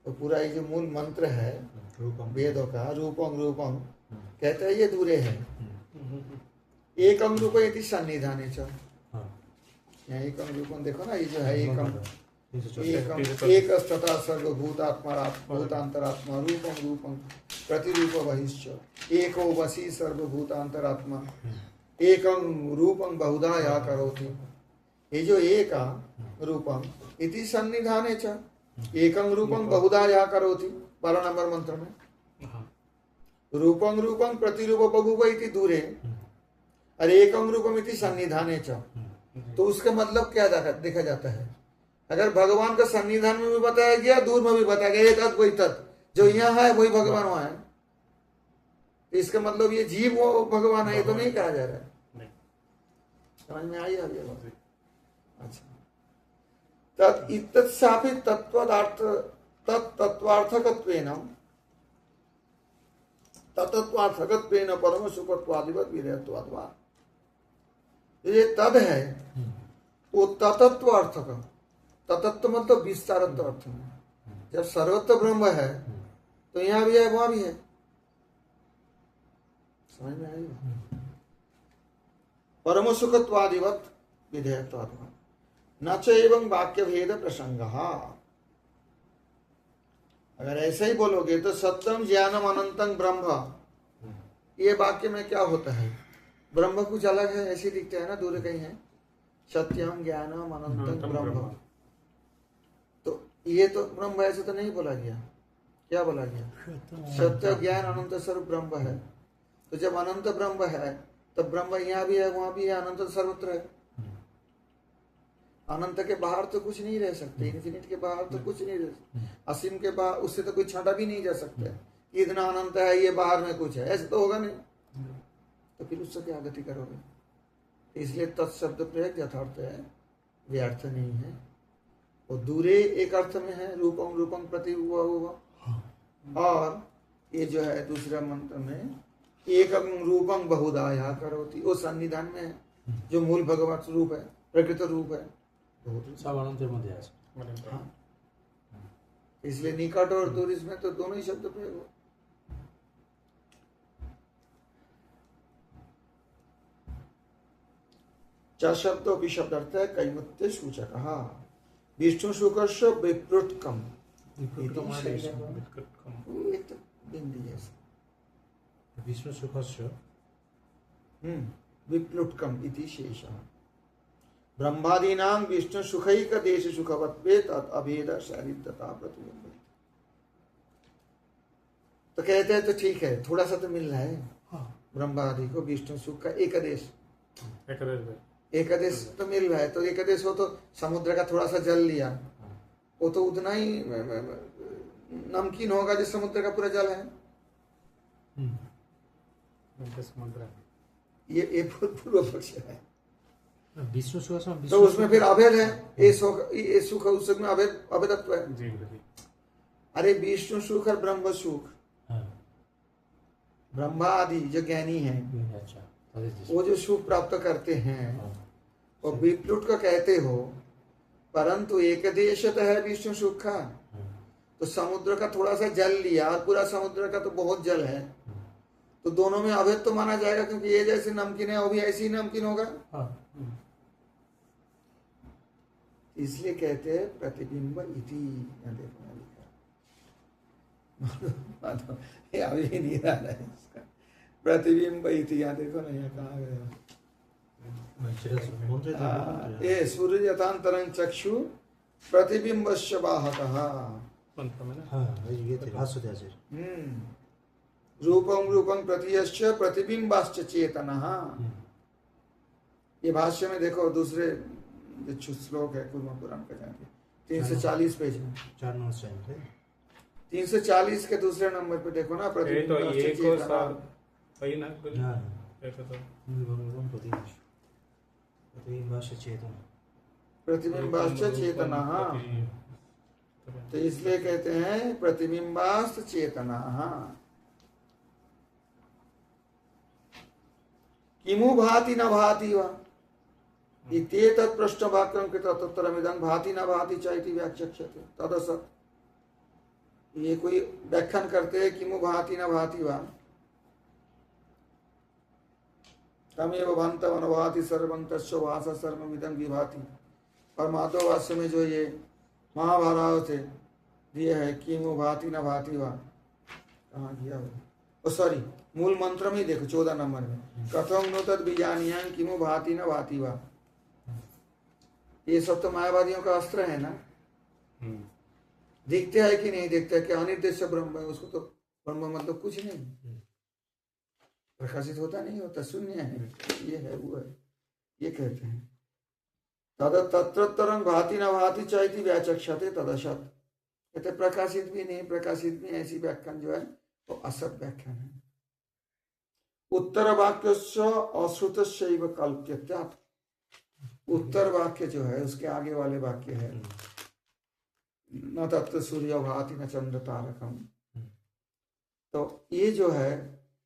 तो पूरा ये जो मूल मंत्र है वेदों का, रूपं रूपं, कहते हैं ये दूरे है। एकं रूपं इति सन्निधाने च, यहाँ एकं रूपं देखो ना, ये जो है एकं एक तथा सर्वभूतात्मा भूतांतरात्मा रूपं रूपं प्रतिरूप बहिश्च एको वशी सर्वभूतांतरात्मा एकं रूपं बहुधा या करोति। ये जो एक रूपं इति सन्निधाने च एकं रूपं बहुधा या करोति, 12 नंबर मंत्र में रूपं रूपं प्रतिरूप बभूव इति दूरे और एकं रूपम इति सन्निधाने च। तो उसका मतलब क्या देखा जाता है, अगर भगवान का सन्निधान में भी बताया गया, दूर में भी बताया गया, तत् वही तत्, जो यहाँ है वही भगवान वहां है। तो इसका मतलब ये जीव वो भगवान है, ये तो नहीं कहा जा रहा है। समझ में आई अब ये बात? अच्छा, तत् इत्तत्सापि तत्त्वार्थ तत्त्वार्थकत्वेन तत्त्वार्थकत्वेन परम सुखत्वादिवत विधेयत्वाद् वा। ये तद है वो तत्त्वार्थक, तत्त्व मतलब विस्तार अर्थ में। जब सर्वत्र ब्रह्म है तो यहाँ भी है वहां भी है, समझ में आई? परम सुखत्वादिवत विधेयत्वाद् न च एवं वाक्य भेद प्रसंग। अगर ऐसे ही बोलोगे तो सत्यम ज्ञानम अनंतं ब्रह्म, ये वाक्य में क्या होता है, ब्रह्म कुछ अलग है ऐसे दिखता है ना, दूर कहीं है सत्यम ज्ञानम अनंतं ब्रह्म, तो ये तो ब्रह्म ऐसे तो नहीं बोला गया। क्या बोला गया, सत्य ज्ञान अनंत स्वरूप ब्रह्म है। तो जब अनंत ब्रह्म है तो ब्रह्म यहाँ भी है वहां भी है, अनंत सर्वत्र है। अनंत के बाहर तो कुछ नहीं रह सकते, इन्फिनिट के बाहर तो कुछ नहीं रह सकते, असीम के बाहर उससे तो कुछ छाटा भी नहीं जा सकता कि इतना अनंत है ये बाहर में कुछ है, ऐसे तो होगा नहीं। तो फिर उससे क्या गति करोगे? इसलिए तत्शब्द प्रयोग यथार्थ है, व्यर्थ नहीं है। और दूरे एक अर्थ में है, रूपम रूपम प्रति हुआ हुआ। और ये जो है दूसरा मंत्र में एकम रूपम बहुधाया करोति, वो सन्निधान में है, जो मूल भगवत रूप है, प्रकृत रूप है। সব অনন্তের মধ্যে আছে। हाँ। इसलिए निकट और दूर इसमें तो दोनों ही शब्द प्रयोग हो। चार शब्दों की शब्द अर्थ है कैमुत्य सूचक। विष्णु शुकर्ष विप्रुटकम, विकृतकम। एक तो बिंदी जैसे বিষ্ণু সুখস্য विप्लुटकम इति शेषः। ब्रह्मादीनां विष्णु सुखैक देश सुखवत्वे तत् अभेद शारीरता प्रतिबिंब। तो कहते हैं तो ठीक है, थोड़ा सा तो मिल रहा है ब्रह्मादि को विष्णु सुख का एकदेश, एकदेश तो मिल रहा है। तो एकदेश हो तो समुद्र का थोड़ा सा जल लिया, वो तो उतना ही नमकीन होगा जिस समुद्र का पूरा जल है। ये पूर्व पक्ष है। বিষ্ণু সুখস্য तो उसमें फिर अभेद है, ये सुख उसमें अभेदत्व है। अरे विष्णु सुख और ब्रह्म सुख, ब्रह्मा आदि जो ज्ञानी है আচ্ছা তাদের যে वो जो सुख प्राप्त करते हैं वो विप्लुट को कहते हो, परंतु एक देशत है विष्णु सुख का। तो समुद्र का थोड़ा सा जल लिया और पूरा समुद्र का तो बहुत जल है, तो दोनों में अभेद तो माना जाएगा, क्योंकि ये जैसे नमकीन है वो भी ऐसे ही नमकीन होगा। इसलिए कहते हैं प्रतिबिंब इति। देखो ये अभी नहीं आ रहा है इसका प्रतिबिंब इति। यहाँ देखो ना, यहाँ कहाँ गया? সেটা মন্ত্রে তো মন্ত্রে। ये सूर्य यथांतरं चक्षु प्रतिबिंबस्य बाहकः। হ্যাঁ এই ইয়েতে ভাষ্যতে আছে। रूपम रूपम प्रतीयश्च प्रतिबिंबाश्च चेतनः। ये भाष्य में देखो, दूसरे जो श्लोक है कुर्म पुराण का जाके 340 पेज में, 4 নম্বর শ্রেণী তাই? 340 के दूसरे नंबर पे देखो ना, प्रतिबिंबाश्च चेतनः। হ্যাঁ নির্ভরণ প্রতিবিম্ব প্রতিবিম্বাস্য চেতনা। प्रतिबिंबाश्च चेतनः। तो इसलिए कहते हैं प्रतिबिंबाश्च चेतनः। किमु भाति न भाति वा इत्येतत् प्रश्नवाक्यं कृत्वा तत्तरमिदं भाति न भाति च इति व्याचक्ष्यते तदसत्। ये कोई व्याख्यान करते हैं किमु भाति न भाति वा, तमेव भान्तं अनुभाति सर्वं तस्य भासा सर्वमिदं विभाति। और माधववास्य में जो ये महाभारत से दिए है किमु भाति न भाति वा, कहाँ किया वो? सॉरी, मूल मंत्र में देखो 14 नंबर में, कथम नो तद बीजानियां किमु भाति न भाति वा। ये सब तो मायावादियों का अस्त्र है ना। दिखते है कि नहीं दिखते, कि अनिर्देश ब्रह्म है, उसको तो ब्रह्म मतलब कुछ नहीं, प्रकाशित होता नहीं होता, शून्य है, ये है वो है, ये कहते हैं। तद तत्रतरं भाति न भाति चैति व्याचक्षते तदसत्। कहते प्रकाशित भी नहीं प्रकाशित भी, ऐसी व्याख्यान जो है तो असत व्याख्यान है। उत्तर वाक्य अश्रुतस्यैव कल्प्यत्यात्। उत्तर वाक्य जो है उसके आगे वाले वाक्य है न तत्र सूर्य भाति न चंद्र तारकम। तो ये जो है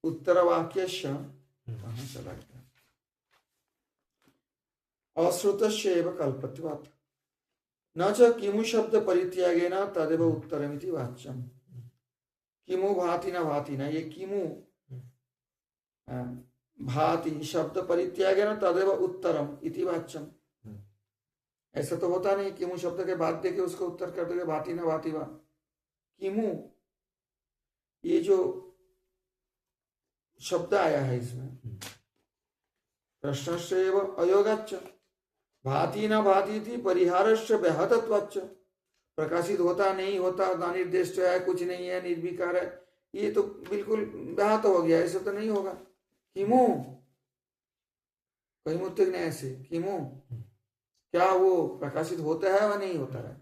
उत्तर वाक्य कहाँ चला गया? अश्रुतस्यैव कल्प्यत्वात् न च किमु शब्द परित्यागेन तदेव उत्तरमिति वाच्यम्। किमु भाति न भाति न, ये किमु भाति शब्द परित्यागेन तदेव उत्तरम इति वाच्यम। ऐसा तो होता नहीं किमु शब्द के बाद देके उसको उत्तर कर दोगे भाति न भाति वा। किमु ये जो शब्द आया है इसमें प्रश्नस्य एव अयोगाच्च भाति न भाति थी परिहारस्य व्याहतत्वाच्च। प्रकाशित होता नहीं होता, अनिर्देश है, कुछ नहीं है, निर्विकार है, ये तो बिल्कुल व्याहत हो गया, ऐसा तो नहीं होगा। किमु कहीं मुत्तक ने ऐसे किमु, क्या वो प्रकाशित होता है व नहीं होता है?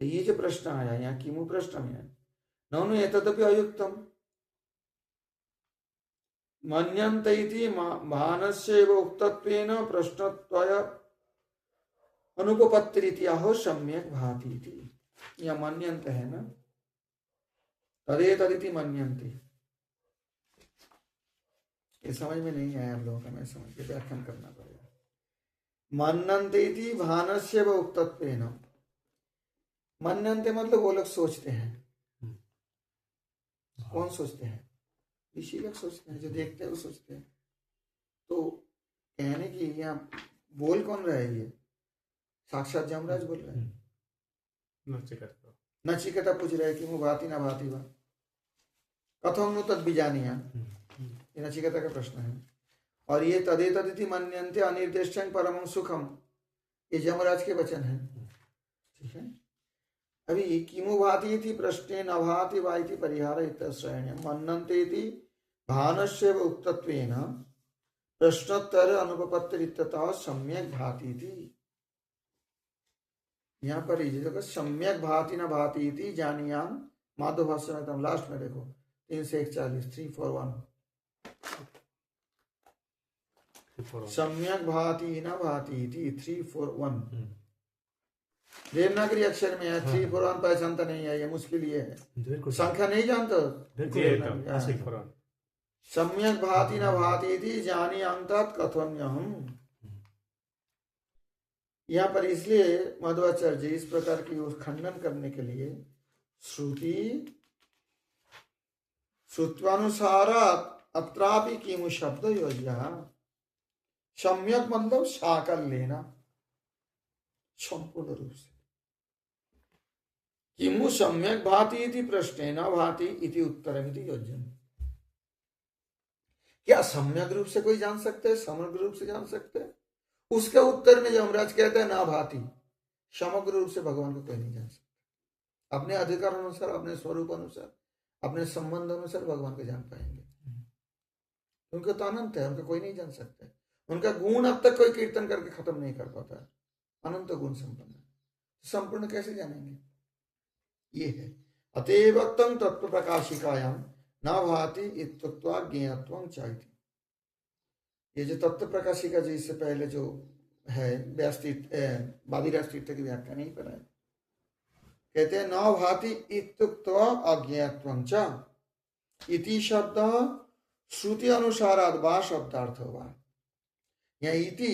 तो ये जो प्रश्न आया यहाँ किमु प्रश्न में है, ननु एतदपि अयुक्तम। मन्यन्ते इति भानस्यैव उक्तत्वेन प्रश्नत्वय अनुपपत्तिरिति आहो सम्यक भाति इति। यह मन्यन्ते है ना, तदेतदिति मन्यन्ते। ये समझ में नहीं आया आप लोगों का, मैं समझ के व्याख्यान करना पड़ेगा। मन्यन्ते इति भानस्यैव उक्तत्वेन, मन्यन्ते मतलब वो लोग सोचते हैं। कौन सोचते हैं? ऋषि लोग सोचते हैं, जो देखते हैं वो सोचते हैं। तो कहने की यहाँ बोल कौन रहा है? ये साक्षात यमराज बोल रहे हैं। नचिकेता पूछ रहे हैं कि मु भाति ना भाति वा कथम नु तद बीजानिया, ये नचिकेता का प्रश्न है। और ये तदेतदिति मन्यन्ते अनिर्देश्यं परमं सुखम, ये यमराज के वचन है। ठीक है। अभी किमु भाति इति प्रश्ने न भाति वा इति परिहार इत्यश्रयण्यं मन्यन्ते इति भानस्यैव उक्तत्वेन प्रश्नोत्तर अनुपपत्तिरित्यतः सम्यक भाति इति। यहाँ पर ये सम्यक भाति न भाति इति जानियाम माधव भाष्य में, तुम लास्ट में देखो 341 341 सम्यक भाति न भाति इति 341 देवनागरी अक्षर में है। 341 पहचानता नहीं है, ये मुश्किल ये है, संख्या नहीं जानता। सम्यक भाति न भाति इति जानियाम तत् कथम्यहम्। यहाँ पर इसलिए मध्वाचार्य जी इस प्रकार की उस खंडन करने के लिए श्रुति श्रुत्वानुसारात् अत्रापि किमु शब्द योज्य, सम्यक मतलब साकर लेना संपूर्ण रूप से। किमु सम्यक भाति इति प्रश्ने न भाति इति उत्तरमिति योज्यम। क्या सम्यक रूप से कोई जान सकते है? समग्र रूप से जान सकते हैं? उसके उत्तर में यमराज कहते हैं ना भाति, समग्र रूप से भगवान को कोई नहीं जान सकता। अपने अधिकार अनुसार, अपने स्वरूप अनुसार, अपने संबंध अनुसार भगवान को जान पाएंगे। उनका तो अनंत है, उनका कोई नहीं जान सकता। उनका गुण अब तक कोई कीर्तन करके खत्म नहीं कर पाता है, अनंत गुण संपन्न। संपूर्ण कैसे जानेंगे? ये है अतएवक्तं तत्व प्रकाशिकायाम न भाति इत्युक्त्वा ज्ञेयत्वं चाइति। ये जो तत्व प्रकाशिका जी इससे पहले जो है बादीराज तीर्थ की व्याख्या नहीं पर है, कहते हैं न भाति इत्युक्त्वा अज्ञेयत्वं च इति शब्द श्रुति अनुसाराद वा शब्दार्थ वा। यहाँ इति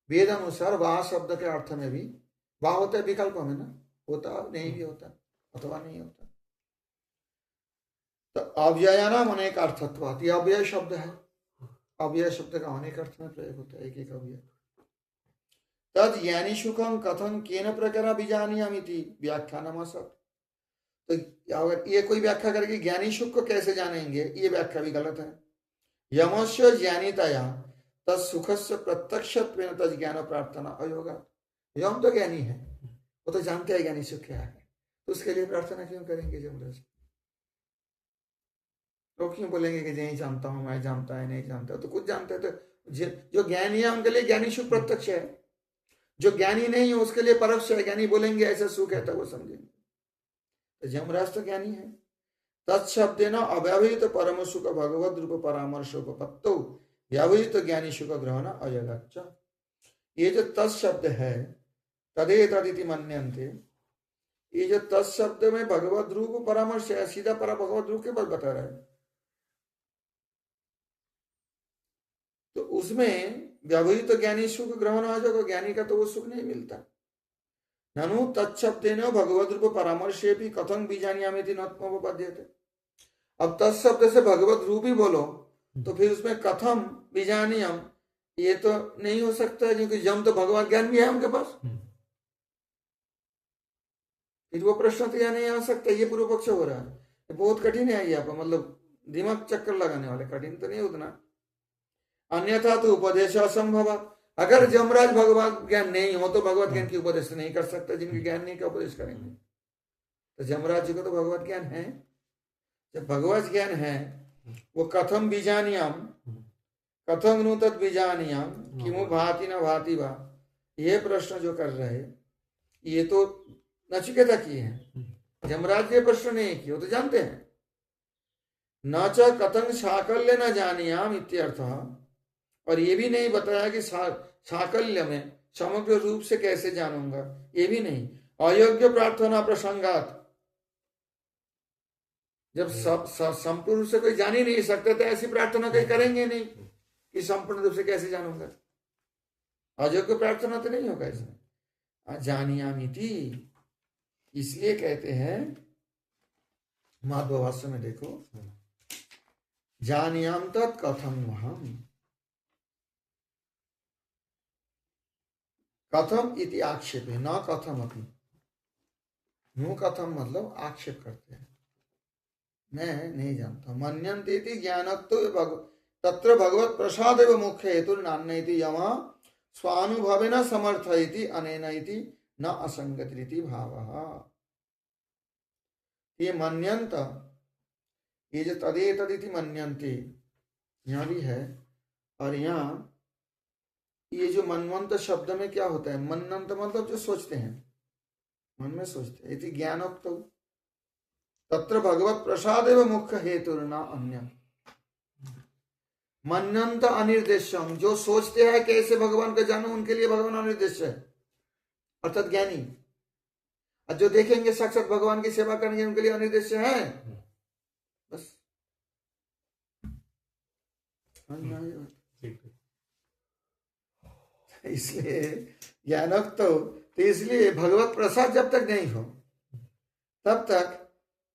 वेद अनुसार वा शब्द के अर्थ में भी वा होता है, विकल्प में ना, होता नहीं भी होता, अथवा नहीं होता। तो अव्ययानाम अनेक अर्थत्वात्, यह अव्यय शब्द है। अव्यय शब्द का अनेक अर्थ में प्रयोग होता है, एक एक अव्यय। तद ज्ञानी सुखम कथन केन प्रकार बीजानियामिति व्याख्यानमसत्। तो अगर ये कोई व्याख्या करके ज्ञानी सुख को कैसे जानेंगे, ये व्याख्या भी गलत है। यमस्य ज्ञानितया तत्सुखस्य प्रत्यक्षत्वेन तद ज्ञान प्रार्थना अयोगा। यम तो ज्ञानी है, वो तो जानते हैं ज्ञानी सुख क्या है, तो उसके लिए प्रार्थना क्यों करेंगे यमराज? तो क्यों बोलेंगे कि नहीं जानता हूं, मैं जानता है नहीं जानता, तो कुछ जानते हैं। तो जो ज्ञानी है उनके लिए ज्ञानी सुख प्रत्यक्ष है, जो ज्ञानी नहीं है उसके लिए परोक्ष है। ज्ञानी बोलेंगे ऐसा सुख है तो वो समझेंगे। तो यमराज तो ज्ञानी है। तत्शब्देन अव्यवहित परम सुख भगवद रूप परामर्शोपपत्तौ व्यवहित ज्ञानी सुख ग्रहण अयगच्च। ये जो तत्शब्द है तदेतदिति मन्यन्ते, ये जो तत्शब्द में भगवद रूप परामर्श है, सीधा परा भगवद रूप के बात बता रहा है। तो उसमें व्यवहित तो ज्ञानी सुख ग्रहण आ जाएगा, ज्ञानी का तो वो सुख नहीं मिलता। ननु तत्शब्देन भगवद रूप परामर्शे भी कथं बीजानियामिति नत्मोपपद्यते। अब तत्शब्द से भगवत रूप ही बोलो तो फिर उसमें कथम बीजानियम, ये तो नहीं हो सकता है, क्योंकि जम तो भगवत ज्ञान भी है उनके पास। फिर वो प्रश्न तो यहाँ नहीं आ सकता। ये पूर्व पक्ष हो रहा है, बहुत कठिन है ये, मतलब दिमाग चक्कर लगाने वाले। कठिन तो नहीं उतना, अन्यथा तो उपदेश असंभव। अगर यमराज भगवत ज्ञान नहीं हो तो भगवत ज्ञान की उपदेश नहीं कर सकता। जिनके ज्ञान नहीं का उपदेश करेंगे? तो यमराज जी को तो भगवत ज्ञान है। जब भगवत ज्ञान है वो कथम बीजानियाम, कथम नु तत् बीजानियाम किमु भाति न भाति वा, ये प्रश्न जो कर रहे ये तो नचिकेता किए हैं। यमराज ये प्रश्न नहीं किए, वो तो जानते हैं। न च कथं साकल्य न जानियाम इत्यर्थः, और ये भी नहीं बताया कि साकल्य में समग्र रूप से कैसे जानूंगा, ये भी नहीं। अयोग्य प्रार्थना प्रसंगात, जब संपूर्ण रूप से कोई जान ही नहीं सकते तो ऐसी प्रार्थना कोई करेंगे नहीं कि संपूर्ण रूप से कैसे जानूंगा। अयोग्य प्रार्थना तो नहीं होगा इसमें। जानियामिति इसलिए कहते हैं, माधव भाष्य में देखो, जानियाम तत् कथम हम, कथम इति आक्षेपे न कथम अपि, नु कथम मतलब आक्षेप करते हैं, मैं नहीं जानता। मन्यन्ते इति ज्ञानत्व तत्र भगवत प्रसाद एव मुख्य हेतु नान्यति यम स्वानुभवेन समर्थयति अनेन इति न असंगतिरिति भावः। ये मन्यंत, ये जो तदेतदिति मन्यन्ते यहाँ भी है, और यहाँ ये जो मनवंत शब्द में क्या होता है, मनंत मतलब जो सोचते हैं, मन में सोचते हैं। इति ज्ञानोक्त तत्र भगवत प्रसाद एवं मुख्य हेतु न अन्य। मनंत अनिर्देशम, जो सोचते हैं कैसे भगवान को जानूं, उनके लिए भगवान अनिर्देश है, अर्थात ज्ञानी। और जो देखेंगे साक्षात भगवान की सेवा करेंगे, उनके लिए अनिर्देश है बस। इसलिए ज्ञानोक्त तो इसलिए भगवत प्रसाद जब तक नहीं हो तब तक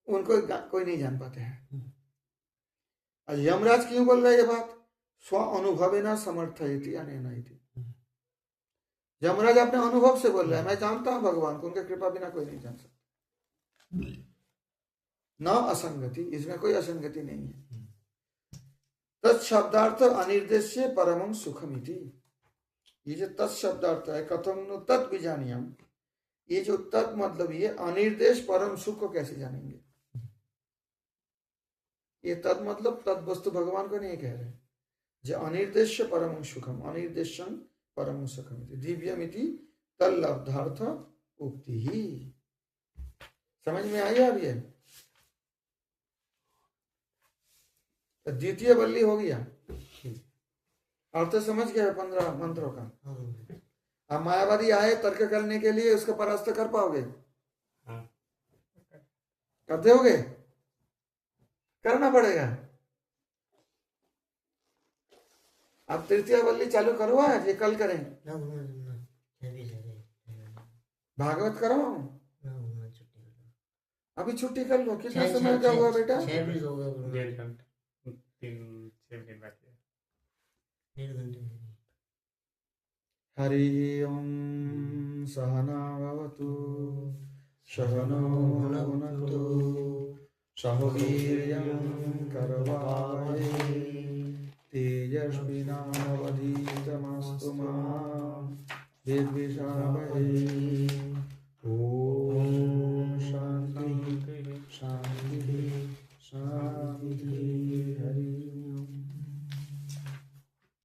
उनको कोई नहीं जान पाते हैं। और यमराज क्यों बोल रहा है ये बात, स्व अनुभवेन समर्थयति अनेन इति। यमराज अपने अनुभव से बोल रहा है, मैं जानता हूं भगवान को, उनके कृपा बिना कोई नहीं जान सकता। न असंगति, इसमें कोई असंगति नहीं है। तत्शब्दार्थ अनिर्देश्य परमं सुखमिति, ये जो तत्शब्दार्थ है, कथम नु तत् बीजानियम, ये जो तत् मतलब ये अनिर्देश परम सुख को कैसे जानेंगे। ये तत् मतलब तद वस्तु भगवान को नहीं कह रहे, जो अनिर्देश्य परम सुखम, अनिर्देशम परम सुखम दिव्यमिति तल्लब्धार्थ उक्ति ही। समझ में आई अब ये द्वितीय बल्ली हो गया, अर्थ समझ गया 15 मंत्रों का। अब मायावादी आए तर्क करने के लिए, उसका परास्त कर पाओगे? करते होगे? करना पड़ेगा। अब तृतीय बल्ली चालू करो, आज ये कल करें। भागवत करो, अभी छुट्टी कर लो। कितना समय का हुआ बेटा? 1.5 घंटे, 3-6 दिन बाकी है। 1.5 घंटे। हरि ओम सहना भवतु सहनो भुनक्तु सह वीर्यं करवावहै तेजस्विनावधीतमस्तु मा विद्विषावहै। ओम शांति शांति शांति।